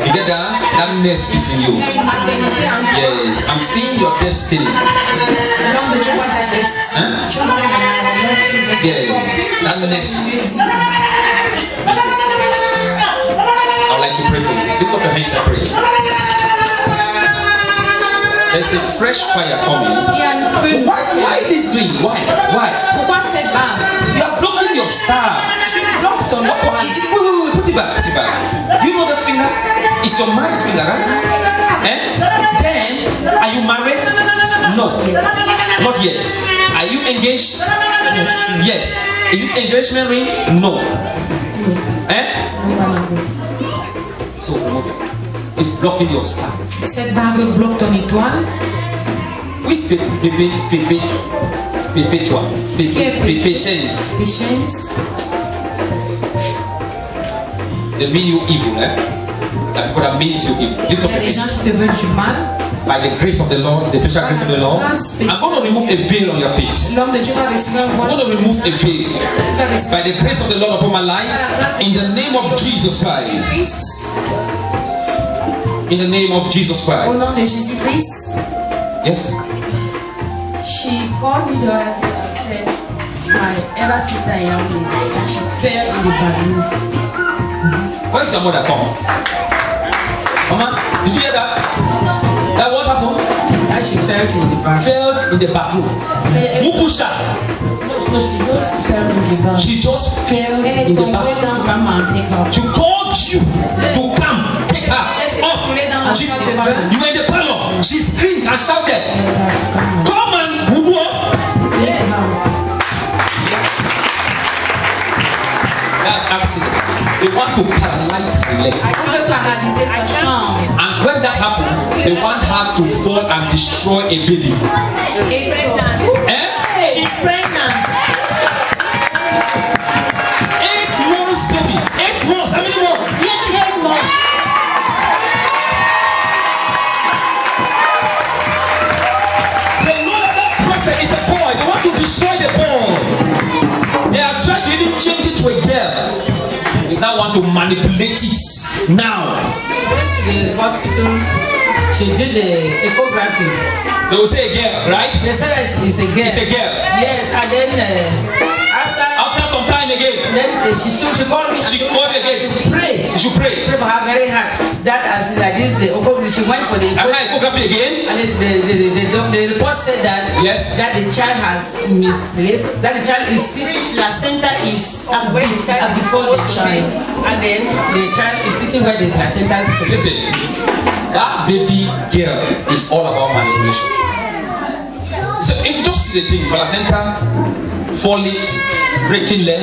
You get that? That nest is in you. Yes. I'm seeing your destiny. Yes. That nest. I would like to pray for you. Lift up your hands and pray. There's a fresh fire coming. Why this green? Why? You are blocking your star. Wait, put it back. You know that finger? It's your married finger, right? Then, are you married? No. Not yet. Are you engaged? Yes. Is this engagement ring? No. So remove it. It's blocking your star. Cette bague bloque ton étoile. Oui, c'est Pépé, toi. Pépé Chance. They mean you evil, Like what that means you evil. Il y a des gens qui te veulent du mal. By the grace of the Lord, the special grace of the Lord, I'm going to remove a veil on your face. I'm going to remove a veil. By the grace of the Lord upon my life, in the name of Jesus Christ. In the name of Jesus Christ. Au nom de Jésus-Christ. Yes. She called me the other day and said my elder sister around me and she fell in the balloon. Where's your mother come? Mama, did you hear that? That what happened? And she fell in the bathroom. Fell in the bathroom. Who pushed her? No, she just fell in the bathroom. She just fell in the bathroom. She called you to come take her. You were in the parlor. She screamed and shouted, "Come and move on." That's accident. They want to paralyze the leg. And when that happens, they want her to fall and destroy a baby. She's pregnant. 8 months, baby. 8 months. How many months? 8 months. They know that prophet is a boy. They want to destroy the boy. They are trying to even change it to a girl. They now want to manipulate it. Now. The hospital, she did the echography. They will say a girl, right? They said that it's a girl. It's a girl. Yes, and then after some time again. Then she called me. She called me again. You should pray. Pray for her very hard. That as I did the echography, she went for the echography again. And the report said that that the child has misplaced. That the child is sitting. Placenta is where the child before the child, and then the child is sitting where the placenta is. Listen. That baby girl is all about manipulation. So if you just see the thing, placenta falling, breaking leg.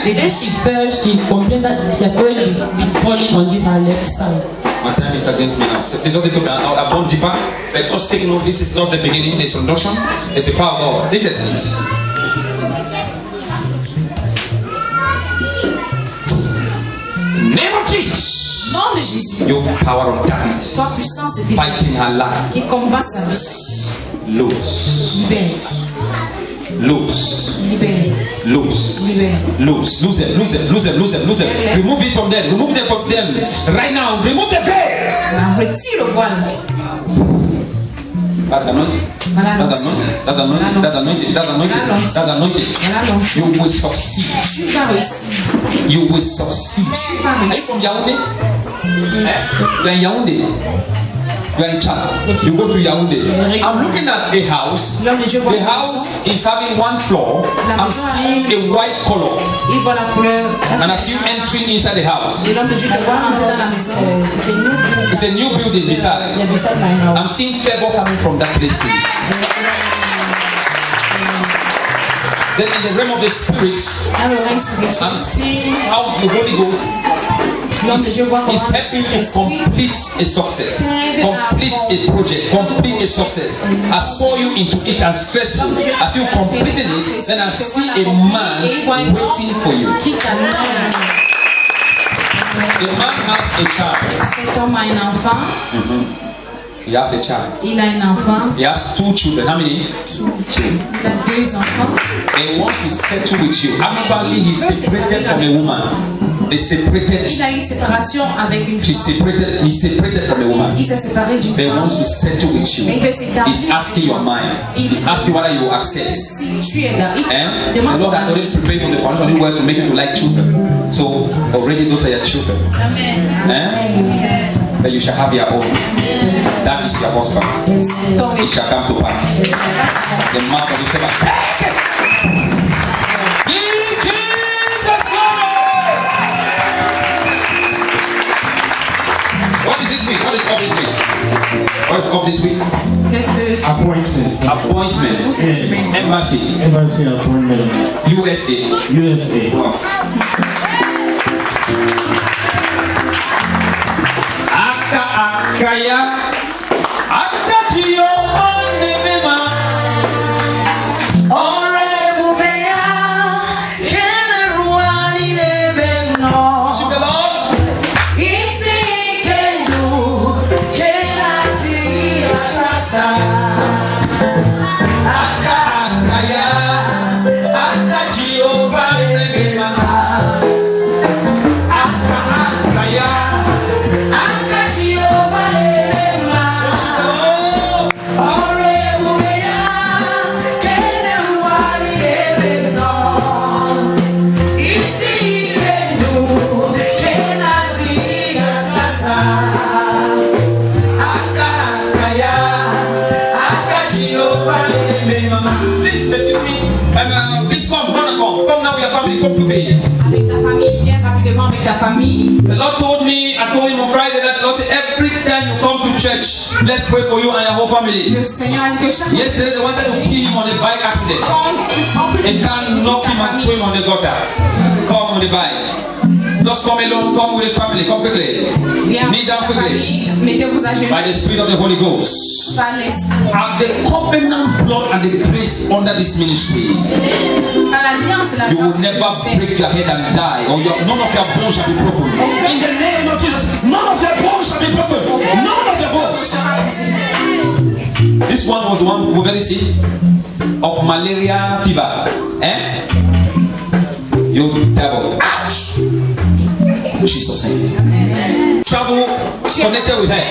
The day she fell, she complained that she has already been falling on this her left side. My time is against me now. Please don't take me. I've gone deeper. But just take note, this is not the beginning, there's an introduction. It's a power of God. Take it, please. Name of Jesus. Nom de Jésus. Your power of darkness. Toi puissance et Fighting her life. qui combat sa vie. Loose. Libère. Loose. Libère. Loose. Libère. Loose. Lose them. Lose them. Lose them. Lose them. Lose them. Remove it from them. Remove them from them. Right now. Remove the veil. Retire le voile. That's anointing. That's anointing. That's anointing. That's anointing. That's anointing. That's anointing. You will succeed. Tu vas réussir. You will succeed. Tu vas Are you réussir. from Yaoundé? You are in Yaoundé. You are in Chad. You go to Yaoundé. I'm looking at a house. The house is having one floor. I'm seeing a white color. Il voit la couleur. And I see you entering inside the house. Et l'homme de Dieu te voit entrer dans la maison. It's a new building beside. I'm seeing favor coming from that place too. Then in the realm of the spirit, I'm seeing how the Holy Ghost is helping to complete a success, complete a project, complete a success. I saw you into it as stressful. As you completed it, then I see a man waiting for you. The man has a child. Cet homme a un enfant. He has a child. Il a un enfant. He has 2 children. How many? 2. Il a 2 enfants. And he wants to settle with you. Actually, he's separated from a woman. They separated. Il a eu une séparation avec une He separated from a woman. Il s'est séparé d'une They femme. want to settle with you. He's asking your mind. He's asking whether you accept. Si tu es là, The Lord has already prepared from the foundation of the world to make you to like children. So already those are your children. But you shall have your own. That is your husband. It shall come to pass. The mouth of the servant. In Jesus' name. What is this week? What is up this week? What is up this week? Appointment. Appointment. Embassy. Embassy appointment. USA. Wow. Akaya. Akatiyo onimema. Avec ta famille, viens rapidement avec ta famille. The Lord told me, I told him on Friday that the Lord said, every time you come to church, let's pray for you and your whole family. Le Seigneur a dit que chaque Yesterday they wanted to kill him on a bike accident. They can't knock him and throw him on the gutter. Come on the bike. Just come alone, come with the family, come quickly. Kneel down quickly. Mettez-vous à genoux. By the Spirit of the Holy Ghost. Par l'esprit. And the covenant blood and the grace under this ministry. Par l'alliance et la You will grâce. never break your head and die, or none of your bones shall be broken. In the name of Jesus, none of your bones shall be broken. None of your bones. This one was the one who was very sick of malaria fever. You devil. Ouch. Jesus' name. Travel connected with her.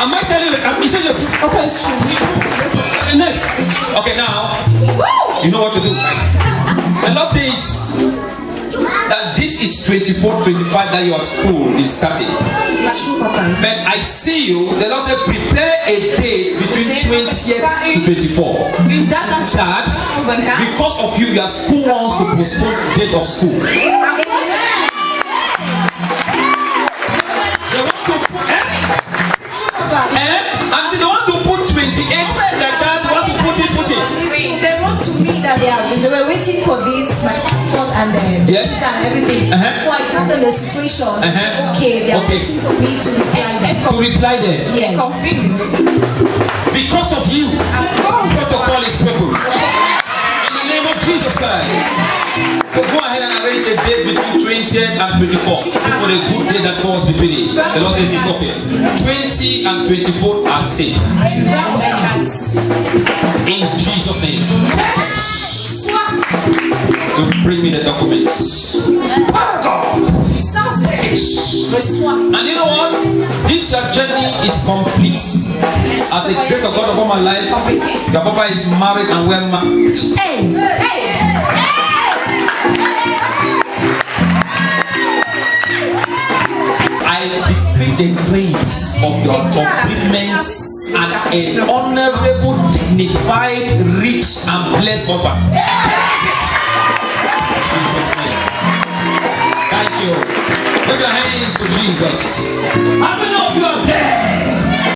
Am I telling you? Is it your truth? Okay, it's true. Next. Okay, now you know what to do. The Lord says that this is 24, 25 that your school is starting. But I see you. The Lord said prepare a date between 20th to 24. That because of you, your school wants to postpone date of school. waiting for this, my passport and Yes. visa and everything. So I told them the situation. Okay, they are waiting for me to reply them. To reply them. Yes. Because of you, protocol is broken. In the name of Jesus Christ. So go ahead and arrange a date between 20th and 24th. For the good day that falls between it. The Lord says it's okay. 20 and 24 are safe. In Jesus' name. You bring me the documents. And you know what? This your journey is complete. As the grace of God upon my life, your papa is married and well married. I decree the grace of your completeness and an honorable, dignified, rich, and blessed husband. Jesus' name. Thank you. Put your hands for Jesus. How many of you are there?